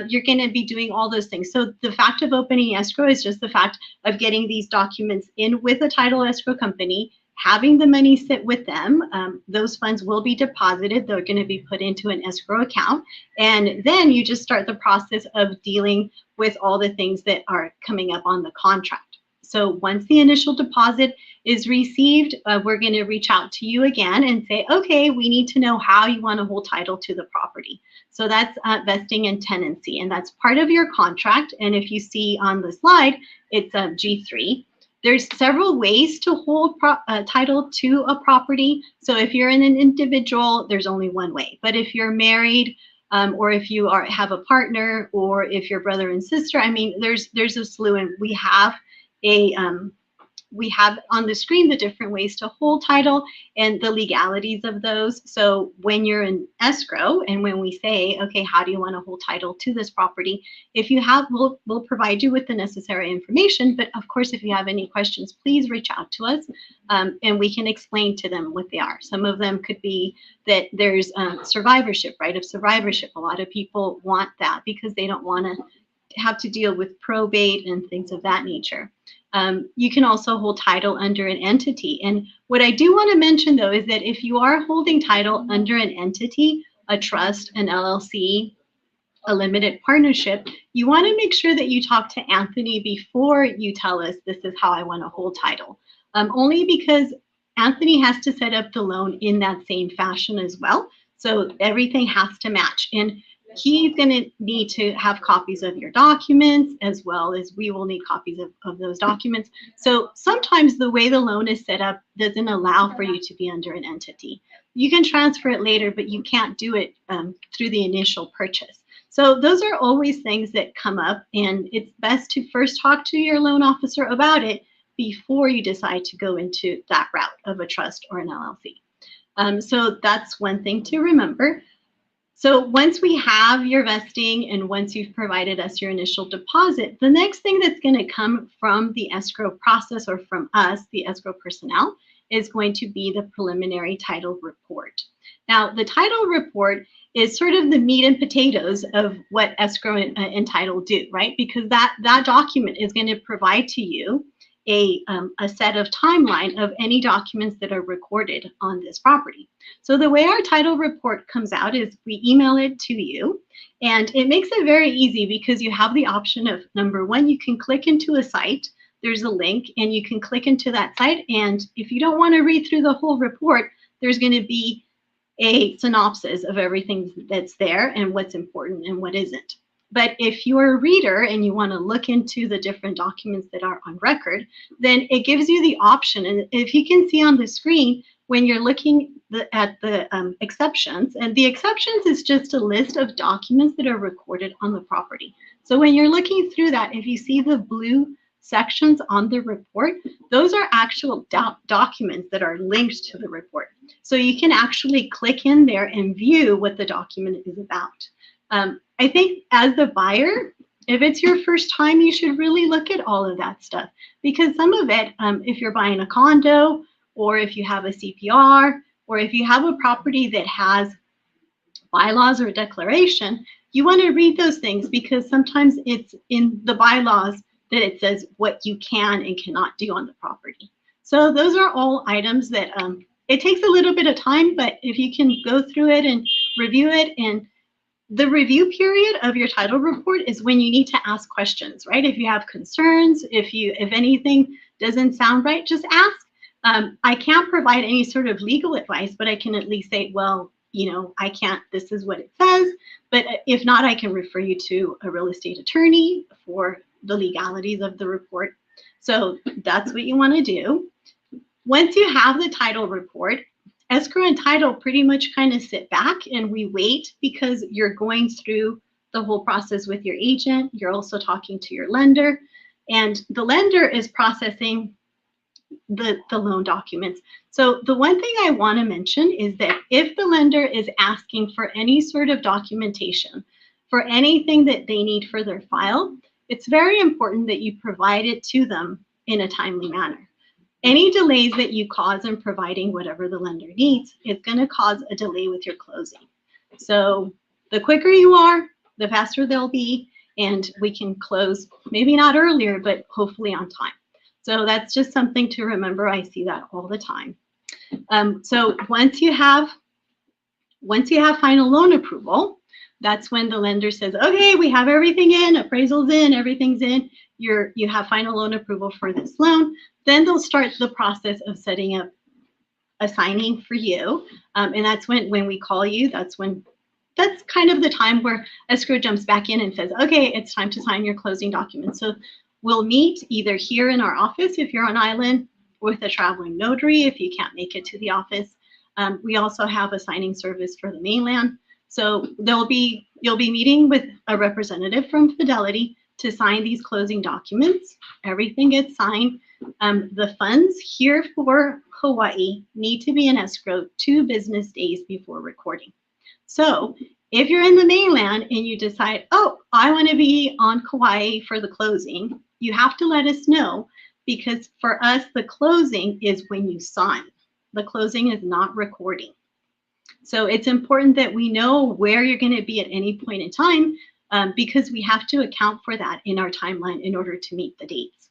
You're going to be doing all those things. So the fact of opening escrow is just the fact of getting these documents in with a title escrow company, having the money sit with them. Those funds will be deposited. They're going to be put into an escrow account. And then you just start the process of dealing with all the things that are coming up on the contract. So once the initial deposit is received, we're going to reach out to you again and say, okay, we need to know how you want to hold title to the property. So that's vesting and tenancy, and that's part of your contract. And if you see on the slide, it's G3. There's several ways to hold title to a property. So if you're an individual, there's only one way. But if you're married, or if you have a partner, or if you're brother and sister, I mean, there's a slew, and we have on the screen the different ways to hold title and the legalities of those. So when you're in escrow and when we say, okay, how do you want to hold title to this property? If you have, we'll provide you with the necessary information. But of course, if you have any questions, please reach out to us and we can explain to them what they are. Some of them could be that there's survivorship, right? Of survivorship. A lot of people want that because they don't want to have to deal with probate and things of that nature. You can also hold title under an entity. And what I do want to mention, though, is that if you are holding title under an entity, a trust, an LLC, a limited partnership, you want to make sure that you talk to Anthony before you tell us this is how I want to hold title. Only because Anthony has to set up the loan in that same fashion as well. So everything has to match. And he's going to need to have copies of your documents, as well as we will need copies of those documents. So sometimes the way the loan is set up doesn't allow for you to be under an entity. You can transfer it later, but you can't do it through the initial purchase. So those are always things that come up, and it's best to first talk to your loan officer about it before you decide to go into that route of a trust or an LLC. So that's one thing to remember. So once we have your vesting and once you've provided us your initial deposit, the next thing that's going to come from the escrow process or from us, the escrow personnel, is going to be the preliminary title report. Now, the title report is sort of the meat and potatoes of what escrow and title do, right? Because that document is going to provide to you a set of timeline of any documents that are recorded on this property. So the way our title report comes out is we email it to you, and it makes it very easy because you have the option of, number one, you can click into a site. There's a link and you can click into that site, and if you don't want to read through the whole report, there's going to be a synopsis of everything that's there and what's important and what isn't. But if you're a reader and you want to look into the different documents that are on record, then it gives you the option. And if you can see on the screen, when you're looking at the exceptions, and the exceptions is just a list of documents that are recorded on the property. So when you're looking through that, if you see the blue sections on the report, those are actual documents that are linked to the report. So you can actually click in there and view what the document is about. I think as the buyer, if it's your first time, you should really look at all of that stuff, because some of it, if you're buying a condo, or if you have a CPR, or if you have a property that has bylaws or a declaration, you want to read those things because sometimes it's in the bylaws that it says what you can and cannot do on the property. So those are all items that it takes a little bit of time, but if you can go through it and review it, and the review period of your title report is when you need to ask questions, right? If you have concerns, if anything doesn't sound right, just ask. I can't provide any sort of legal advice, but I can at least say, well, you know, I can't, this is what it says. But if not, I can refer you to a real estate attorney for the legalities of the report. So that's what you want to do. Once you have the title report, escrow and title pretty much kind of sit back and we wait, because you're going through the whole process with your agent. You're also talking to your lender, and the lender is processing the loan documents. So the one thing I want to mention is that if the lender is asking for any sort of documentation for anything that they need for their file, it's very important that you provide it to them in a timely manner. Any delays that you cause in providing whatever the lender needs is going to cause a delay with your closing. So the quicker you are, the faster they'll be, and we can close maybe not earlier, but hopefully on time. So that's just something to remember. I see that all the time. So once you have final loan approval, that's when the lender says, okay, we have everything in, appraisal's in, everything's in, you have final loan approval for this loan. Then they'll start the process of setting up a signing for you. And that's when we call you, that's kind of the time where escrow jumps back in and says, okay, it's time to sign your closing documents. So we'll meet either here in our office if you're on island, with a traveling notary if you can't make it to the office. We also have a signing service for the mainland. So you'll be meeting with a representative from Fidelity to sign these closing documents. Everything gets signed. The funds here for Hawaii need to be in escrow 2 business days before recording. So if you're in the mainland and you decide, oh, I want to be on Kauai for the closing, you have to let us know, because for us, the closing is when you sign. The closing is not recording. So it's important that we know where you're going to be at any point in time, because we have to account for that in our timeline in order to meet the dates.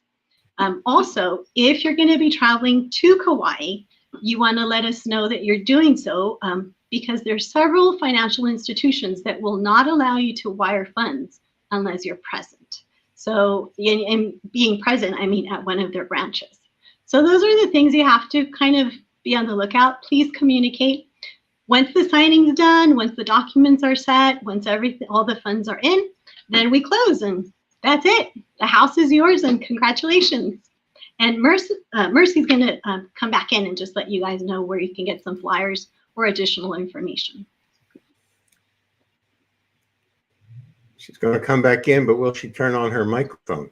Also, if you're going to be traveling to Kauai, you want to let us know that you're doing so, because there's several financial institutions that will not allow you to wire funds unless you're present. So, and being present, I mean at one of their branches. So those are the things you have to kind of be on the lookout. Please communicate. Once the signing's done, once the documents are set, once all the funds are in, then we close, and that's it. The house is yours, and congratulations. And Mercy's going to come back in and just let you guys know where you can get some flyers or additional information. She's going to come back in, but will she turn on her microphone?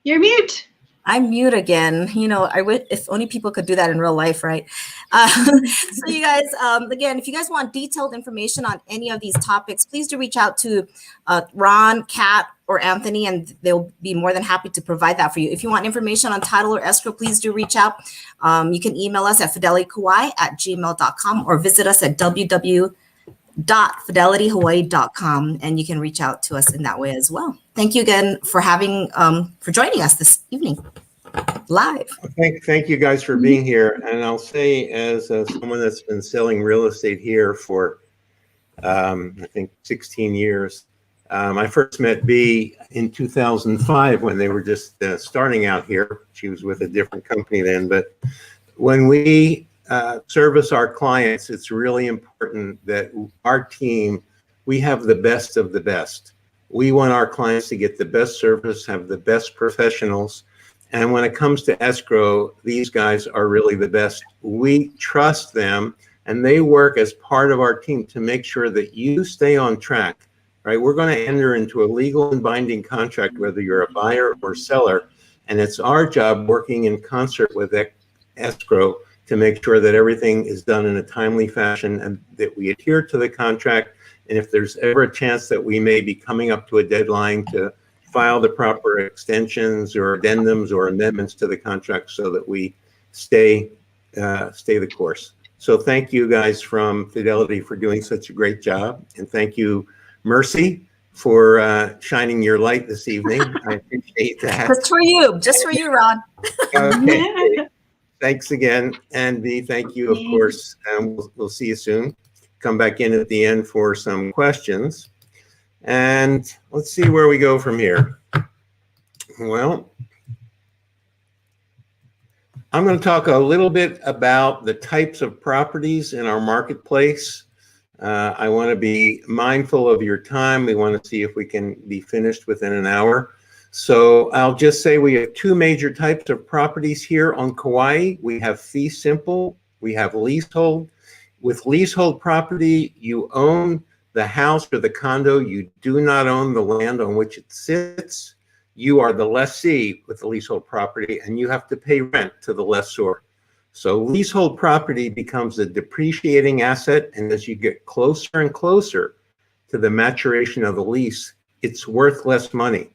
You're mute. I'm mute again. You know, I would, if only people could do that in real life, right? So you guys, again, if you guys want detailed information on any of these topics, please do reach out to Ron, Kat, or Anthony, and they'll be more than happy to provide that for you. If you want information on title or escrow, please do reach out. You can email us at fidelitykawaii@gmail.com or visit us at www.fidelityhawaii.com, and you can reach out to us in that way as well. Thank you again for joining us this evening live. Thank you guys for being here. And I'll say, as someone that's been selling real estate here for I think 16 years, I first met Bea in 2005 when they were just starting out here. She was with a different company then, but when we service our clients, it's really important that our team, we have the best of the best. We want our clients to get the best service, have the best professionals. And when it comes to escrow, these guys are really the best. We trust them, and they work as part of our team to make sure that you stay on track, right? We're going to enter into a legal and binding contract, whether you're a buyer or seller. And it's our job, working in concert with escrow, to make sure that everything is done in a timely fashion and that we adhere to the contract. And if there's ever a chance that we may be coming up to a deadline, to file the proper extensions or addendums or amendments to the contract so that we stay the course. So thank you guys from Fidelity for doing such a great job. And thank you, Mercy, for shining your light this evening. I appreciate that. Just for you, Ron. Okay. Thanks again. And Bea, thank you, of course. And we'll see you soon. Come back in at the end for some questions. And let's see where we go from here. Well, I'm going to talk a little bit about the types of properties in our marketplace. I want to be mindful of your time. We want to see if we can be finished within an hour. So I'll just say we have 2 major types of properties here on Kauai. We have fee simple, we have leasehold. With leasehold property, you own the house or the condo. You do not own the land on which it sits. you are the lessee with the leasehold property, and you have to pay rent to the lessor. So leasehold property becomes a depreciating asset, and as you get closer and closer to the maturation of the lease, it's worth less money.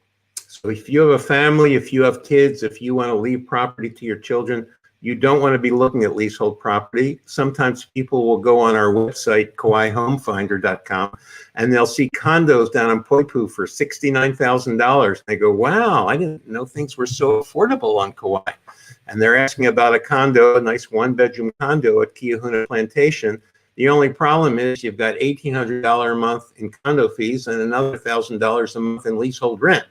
So if you have a family, if you have kids, if you want to leave property to your children, you don't want to be looking at leasehold property. Sometimes people will go on our website, kauaihomefinder.com, and they'll see condos down in Poipu for $69,000. They go, wow, I didn't know things were so affordable on Kauai. And they're asking about a condo, a nice one-bedroom condo at Kiahuna Plantation. The only problem is you've got $1,800 a month in condo fees and another $1,000 a month in leasehold rent.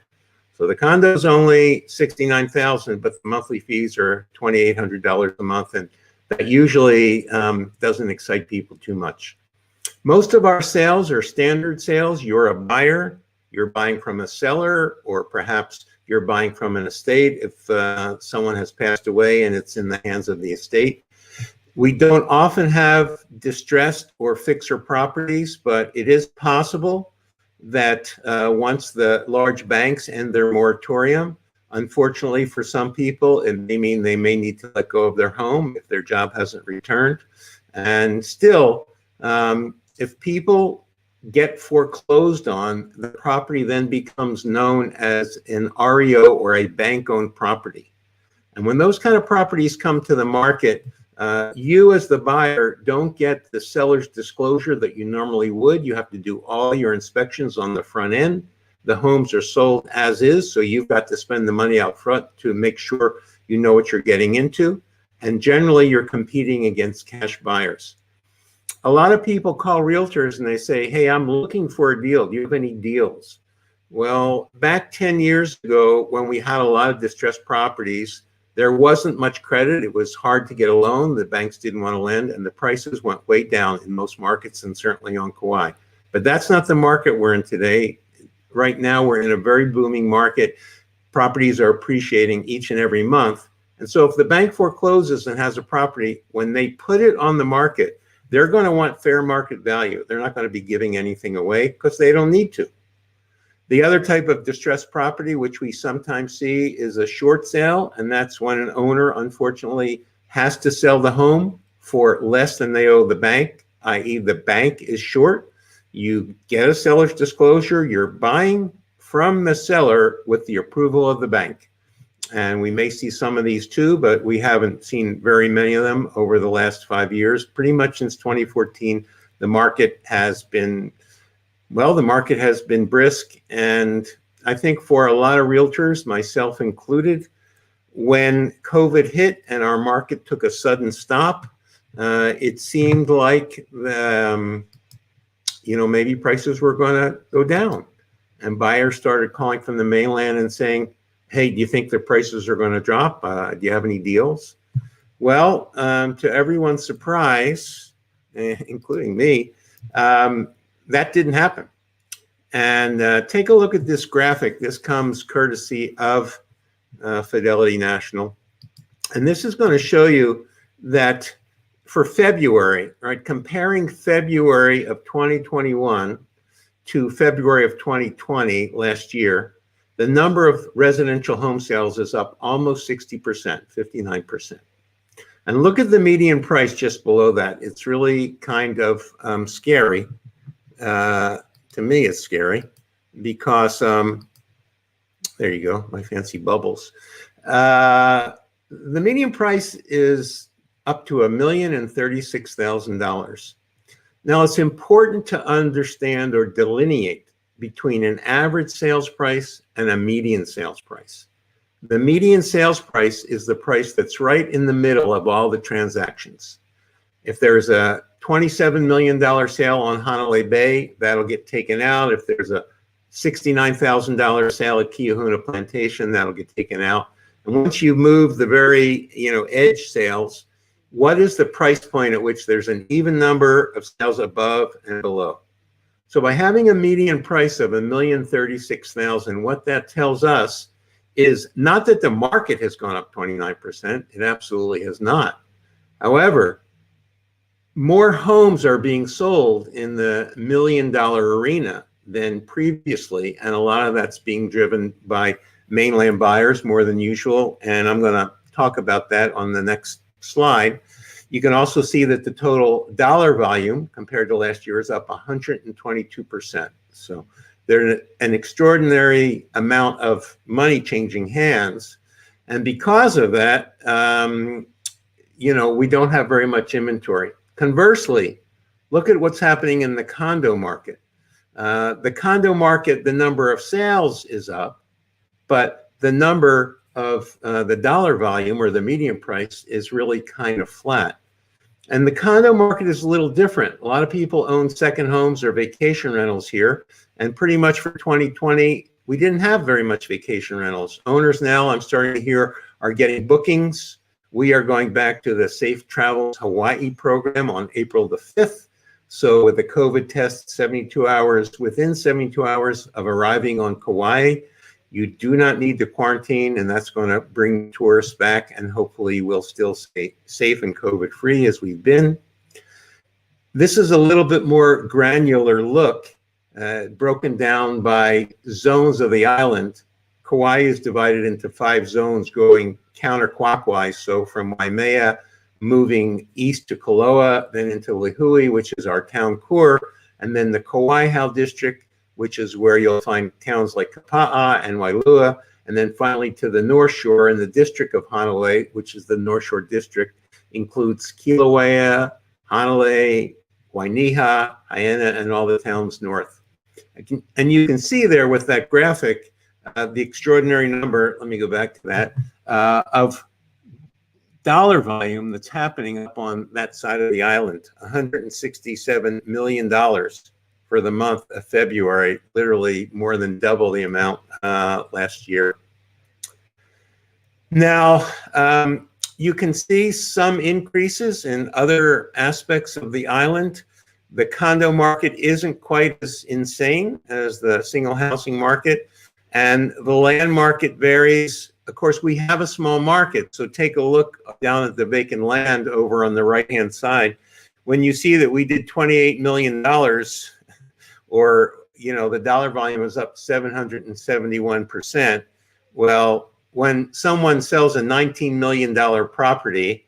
So the condo's only $69,000, but the monthly fees are $2,800 a month, and that usually doesn't excite people too much. Most of our sales are standard sales. You're a buyer, you're buying from a seller, or perhaps you're buying from an estate if someone has passed away and it's in the hands of the estate. We don't often have distressed or fixer properties, but it is possible that once the large banks end their moratorium, unfortunately for some people, it may mean they may need to let go of their home if their job hasn't returned. And still, if people get foreclosed on, the property then becomes known as an REO or a bank-owned property. And when those kind of properties come to the market, you as the buyer don't get the seller's disclosure that you normally would. You have to do all your inspections on the front end. The homes are sold as is, so you've got to spend the money out front to make sure you know what you're getting into. And generally, you're competing against cash buyers. A lot of people call realtors and they say, hey, I'm looking for a deal. Do you have any deals? Well, back 10 years ago, when we had a lot of distressed properties, there wasn't much credit. It was hard to get a loan. The banks didn't want to lend, and the prices went way down in most markets and certainly on Kauai. But that's not the market we're in today. Right now, we're in a very booming market. Properties are appreciating each and every month. And so if the bank forecloses and has a property, when they put it on the market, they're going to want fair market value. They're not going to be giving anything away because they don't need to. The other type of distressed property, which we sometimes see, is a short sale, and that's when an owner, unfortunately, has to sell the home for less than they owe the bank, i.e. the bank is short. You get a seller's disclosure, you're buying from the seller with the approval of the bank. And we may see some of these too, but we haven't seen very many of them over the last 5 years. Pretty much since 2014, the market has been brisk. And I think for a lot of realtors, myself included, when COVID hit and our market took a sudden stop, it seemed like maybe prices were going to go down. And buyers started calling from the mainland and saying, hey, do you think the prices are going to drop? Do you have any deals? Well, to everyone's surprise, including me, that didn't happen. And take a look at this graphic. This comes courtesy of Fidelity National. And this is going to show you that for February, right, comparing February of 2021 to February of 2020 last year, the number of residential home sales is up almost 60%, 59%. And look at the median price just below that. It's really kind of scary. To me, it's scary because, there you go, my fancy bubbles. The median price is up to $1,036,000. Now, it's important to understand or delineate between an average sales price and a median sales price. The median sales price is the price that's right in the middle of all the transactions. If there's a $27 million sale on Hanalei Bay, that'll get taken out. If there's a $69,000 sale at Kiahuna Plantation, that'll get taken out. And once you move the very, edge sales, what is the price point at which there's an even number of sales above and below? So by having a median price of $1,036,000, what that tells us is not that the market has gone up 29%. It absolutely has not. However, more homes are being sold in the $1 million arena than previously, and a lot of that's being driven by mainland buyers more than usual, and I'm going to talk about that on the next slide. You can also see that the total dollar volume compared to last year is up 122%. So there's an extraordinary amount of money changing hands. And because of that, we don't have very much inventory. Conversely, look at what's happening in the condo market. The condo market, the number of sales is up, but the number of the dollar volume or the median price is really kind of flat. And the condo market is a little different. A lot of people own second homes or vacation rentals here. And pretty much for 2020, we didn't have very much vacation rentals. Owners now, I'm starting to hear, are getting bookings. We are going back to the Safe Travels Hawaii program on April the 5th. So with the COVID test, within 72 hours of arriving on Kauai, you do not need to quarantine, and that's going to bring tourists back, and hopefully we'll still stay safe and COVID-free as we've been. This is a little bit more granular look, broken down by zones of the island. Kauai is divided into 5 zones going counterclockwise. So from Waimea, moving east to Koloa, then into Lihue, which is our town core, and then the Kauai district, which is where you'll find towns like Kapa'a and Wailua, and then finally to the North Shore in the district of Hanalei, which is the North Shore district, includes Kilauea, Hanalei, Wainiha, Haena, and all the towns north. And you can see there with that graphic, the extraordinary number, let me go back to that, of dollar volume that's happening up on that side of the island, $167 million. For the month of February, literally more than double the amount last year. Now, you can see some increases in other aspects of the island. The condo market isn't quite as insane as the single housing market, and the land market varies. Of course, we have a small market, so take a look down at the vacant land over on the right-hand side. When you see that we did $28 million, or the dollar volume is up 771%. Well, when someone sells a $19 million property,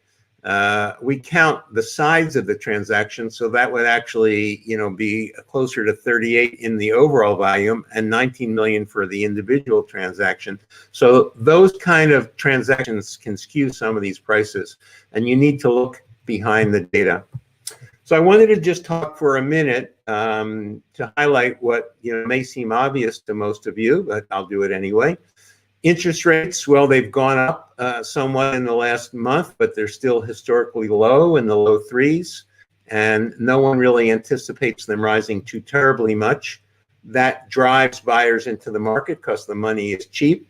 we count the sides of the transaction, so that would actually be closer to 38 in the overall volume and 19 million for the individual transaction. So those kind of transactions can skew some of these prices, and you need to look behind the data. So I wanted to just talk for a minute to highlight what may seem obvious to most of you, but I'll do it anyway. Interest rates, well, they've gone up somewhat in the last month, but they're still historically low in the low 3s, and no one really anticipates them rising too terribly much. That drives buyers into the market because the money is cheap.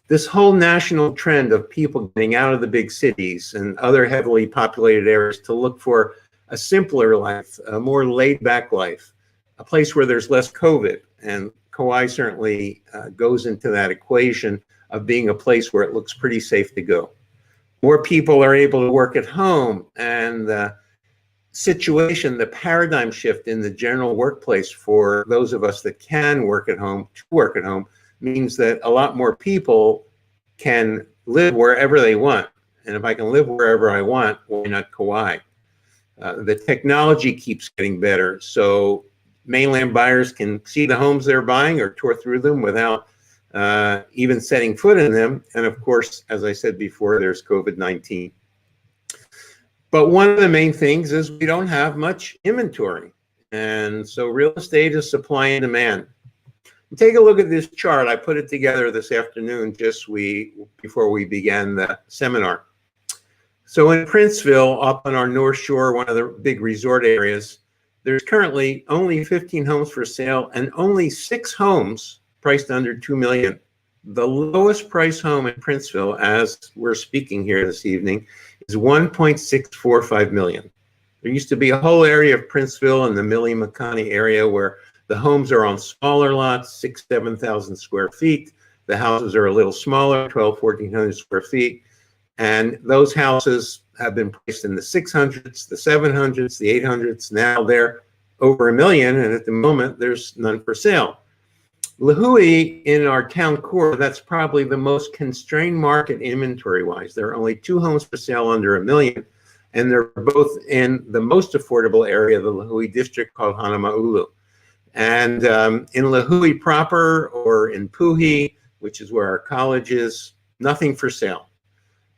This whole national trend of people getting out of the big cities and other heavily populated areas to look for a simpler life, a more laid-back life, a place where there's less COVID. And Kauai certainly goes into that equation of being a place where it looks pretty safe to go. More people are able to work at home, and the situation, the paradigm shift in the general workplace for those of us that can work at home, means that a lot more people can live wherever they want. And if I can live wherever I want, why not Kauai? The technology keeps getting better, so mainland buyers can see the homes they're buying or tour through them without even setting foot in them. And of course, as I said before, there's COVID-19. But one of the main things is we don't have much inventory. And so real estate is supply and demand. Take a look at this chart. I put it together this afternoon before we began the seminar. So in Princeville, up on our North Shore, one of the big resort areas, there's currently only 15 homes for sale and only 6 homes priced under $2 million. The lowest price home in Princeville, as we're speaking here this evening, is $1.645 million. There used to be a whole area of Princeville and the Milimakani area where the homes are on smaller lots, 6,000 to 7,000 square feet. The houses are a little smaller, 1,200 to 1,400 square feet. And those houses have been priced in the 600s, the 700s, the 800s. Now they're over $1 million, and at the moment, there's none for sale. Lihue in our town core, that's probably the most constrained market inventory-wise. There are only 2 homes for sale under $1 million, and they're both in the most affordable area of the Lihue district called Hanamaulu. And in Lihue proper or in Puhi, which is where our college is, nothing for sale.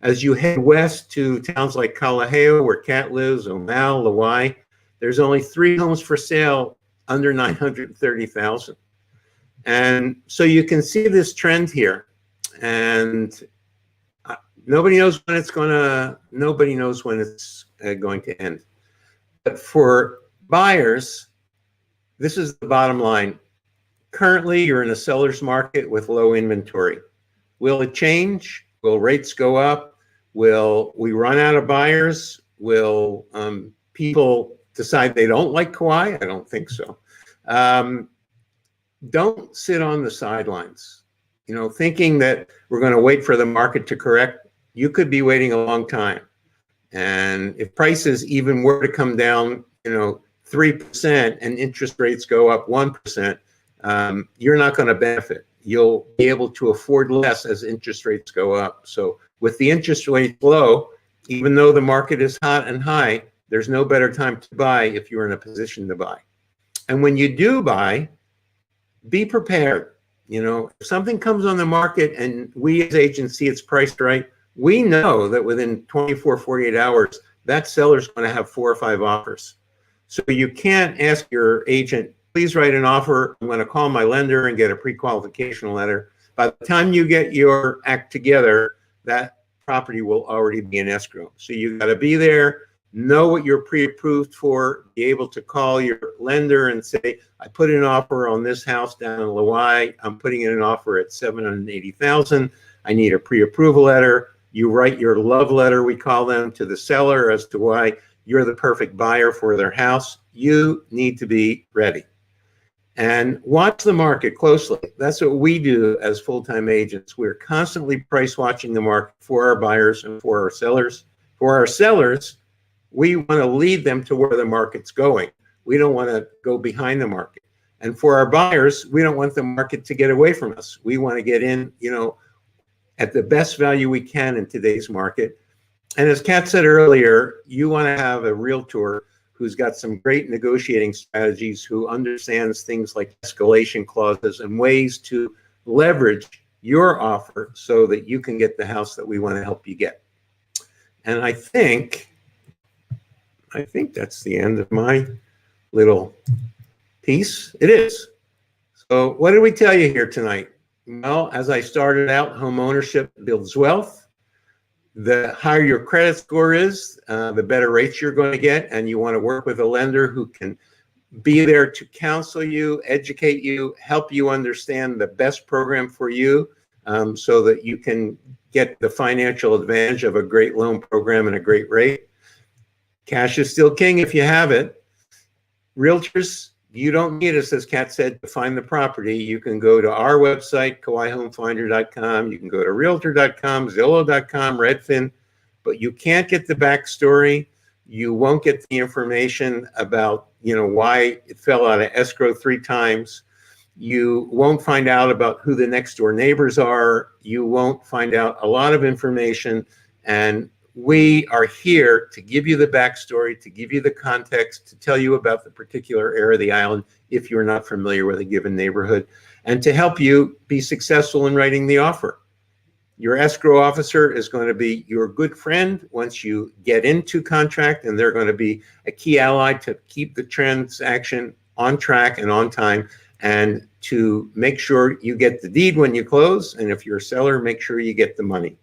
As you head west to towns like Kalaheo, where Kat lives, Omal, Lawai, there's only 3 homes for sale under $930,000. And so you can see this trend here, and nobody knows when it's going to end. But for buyers, this is the bottom line. Currently, you're in a seller's market with low inventory. Will it change? Will rates go up? Will we run out of buyers? Will people decide they don't like Kauai? I don't think so. Don't sit on the sidelines, thinking that we're going to wait for the market to correct. You could be waiting a long time. And if prices even were to come down, 3% and interest rates go up 1%, you're not going to benefit. You'll be able to afford less as interest rates go up. So with the interest rate low, even though the market is hot and high, there's no better time to buy if you're in a position to buy. And when you do buy, be prepared. If something comes on the market and we as agents see it's priced right, we know that within 24, 48 hours, that seller's going to have 4 or 5 offers. So you can't ask your agent, please write an offer. I'm going to call my lender and get a pre-qualification letter. By the time you get your act together, that property will already be in escrow. So you got to be there, know what you're pre-approved for, be able to call your lender and say, I put in an offer on this house down in Lawai. I'm putting in an offer at $780,000. I need a pre-approval letter. You write your love letter, we call them, to the seller as to why you're the perfect buyer for their house. You need to be ready. And watch the market closely. That's what we do as full-time agents. We're constantly price watching the market for our buyers and for our sellers. For our sellers, we want to lead them to where the market's going. We don't want to go behind the market. And for our buyers, we don't want the market to get away from us. We want to get in, at the best value we can in today's market. And as Kat said earlier, you want to have a realtor who's got some great negotiating strategies, who understands things like escalation clauses and ways to leverage your offer so that you can get the house that we want to help you get. And I think that's the end of my little piece. It is. So what did we tell you here tonight? Well, as I started out, home ownership builds wealth. The higher your credit score is, the better rates you're going to get. And you want to work with a lender who can be there to counsel you, educate you, help you understand the best program for you, so that you can get the financial advantage of a great loan program and a great rate. Cash is still king if you have it. Realtors, you don't need us, as Kat said, to find the property. You can go to our website, kauaihomefinder.com. You can go to realtor.com, zillow.com, Redfin, but you can't get the backstory. You won't get the information about, why it fell out of escrow 3 times. You won't find out about who the next door neighbors are. You won't find out a lot of information. And we are here to give you the backstory, to give you the context, to tell you about the particular area of the island if you're not familiar with a given neighborhood, and to help you be successful in writing the offer. Your escrow officer is going to be your good friend once you get into contract, and they're going to be a key ally to keep the transaction on track and on time, and to make sure you get the deed when you close. And if you're a seller, make sure you get the money.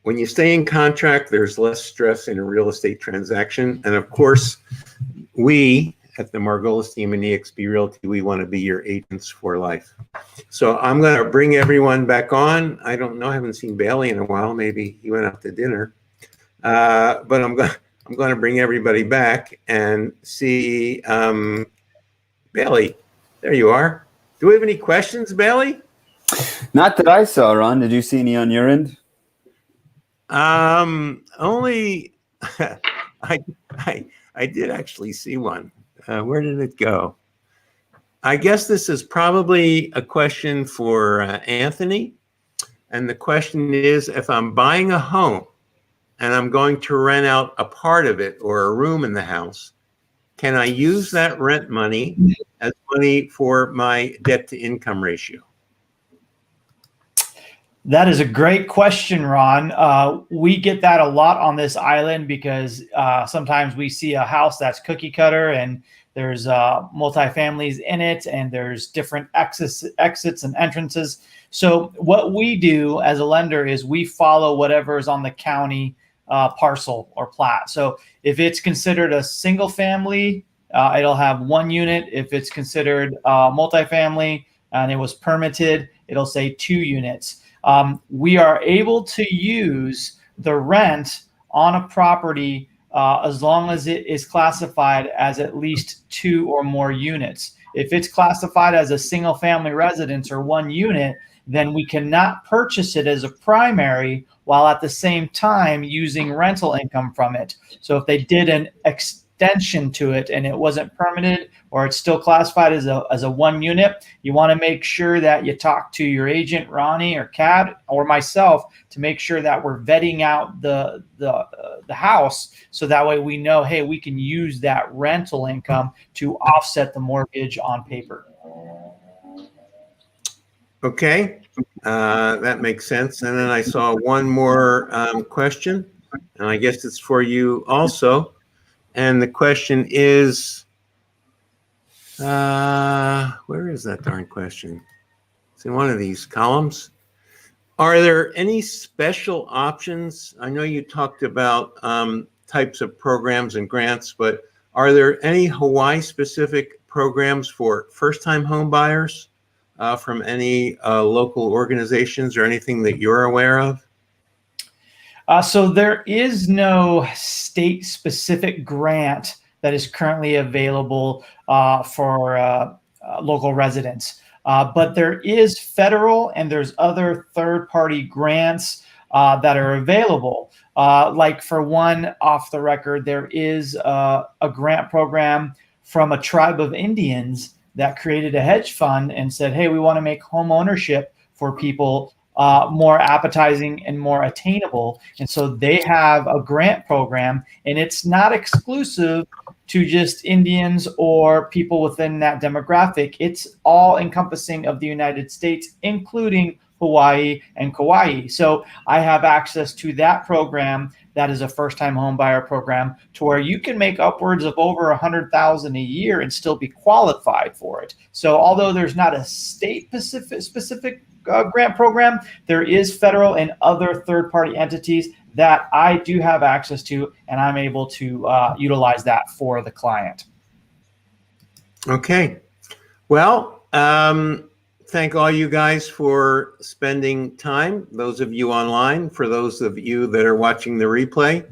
When you stay in contract, there's less stress in a real estate transaction. And of course, we at the Margolis team and eXp Realty, we want to be your agents for life. So I'm going to bring everyone back on. I don't know, I haven't seen Bailey in a while. Maybe he went out to dinner. But I'm going to bring everybody back and see Bailey. There you are. Do we have any questions, Bailey? Not that I saw, Ron. Did you see any on your end? Only I did actually see one. Where did it go? I guess this is probably a question for Anthony. And the question is, if I'm buying a home and I'm going to rent out a part of it or a room in the house, can I use that rent money as money for my debt to income ratio? That is a great question, Ron. We get that a lot on this island because sometimes we see a house that's cookie cutter and there's multifamilies in it and there's different exits and entrances. So what we do as a lender is we follow whatever is on the county parcel or plat. So if it's considered a single family, it'll have one unit. If it's considered multifamily and it was permitted, it'll say 2 units. We are able to use the rent on a property as long as it is classified as at least 2 or more units. If it's classified as a single family residence or 1 unit, then we cannot purchase it as a primary while at the same time using rental income from it. So if they did an extension to it and it wasn't permitted or it's still classified as a 1 unit, you want to make sure that you talk to your agent, Ronnie or Kat or myself, to make sure that we're vetting out the house, so that way we know, hey, we can use that rental income to offset the mortgage on paper. Okay, that makes sense. And then I saw one more question, and I guess it's for you also. And the question is, where is that darn question? It's in one of these columns. Are there any special options? I know you talked about types of programs and grants, but are there any Hawaii-specific programs for first-time home buyers from any local organizations or anything that you're aware of? So there is no state-specific grant that is currently available for local residents. But there is federal and there's other third-party grants that are available. Like for one, off the record, there is a grant program from a tribe of Indians that created a hedge fund and said, hey, we want to make home ownership for people more appetizing and more attainable. And so they have a grant program, and it's not exclusive to just Indians or people within that demographic. It's all encompassing of the United States, including Hawaii and Kauai. So I have access to that program. That is a first-time home buyer program to where you can make upwards of over $100,000 a year and still be qualified for it. So although there's not a state-specific grant program, there is federal and other third-party entities that I do have access to, and I'm able to utilize that for the client. Okay. Well, thank all you guys for spending time. Those of you online, for those of you that are watching the replay,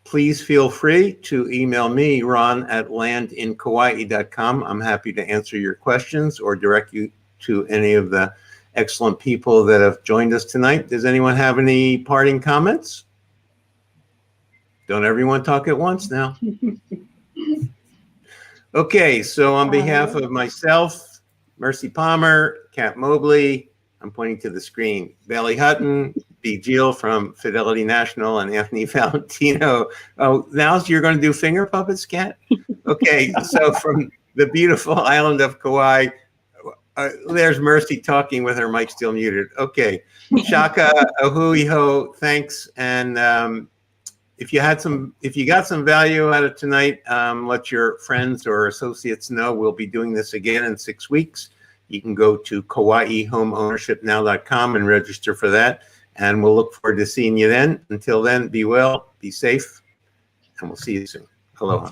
please feel free to email me, ron@landinKauai.com. I'm happy to answer your questions or direct you to any of the excellent people that have joined us tonight. Does anyone have any parting comments? Don't everyone talk at once now. Okay, so on behalf of myself, Mercy Palmer, Kat Mobley, I'm pointing to the screen, Bailey Hutton, B. Jeal from Fidelity National, and Anthony Valentino. Oh, now you're going to do finger puppets, Kat? Okay, so from the beautiful island of Kauai, there's Mercy talking with her mic still muted. Okay, Shaka, ahui ho, thanks. And if you got some value out of tonight, let your friends or associates know. We'll be doing this again in 6 weeks. You can go to KauaiHomeownershipNow.com and register for that. And we'll look forward to seeing you then. Until then, be well, be safe, and we'll see you soon. Aloha.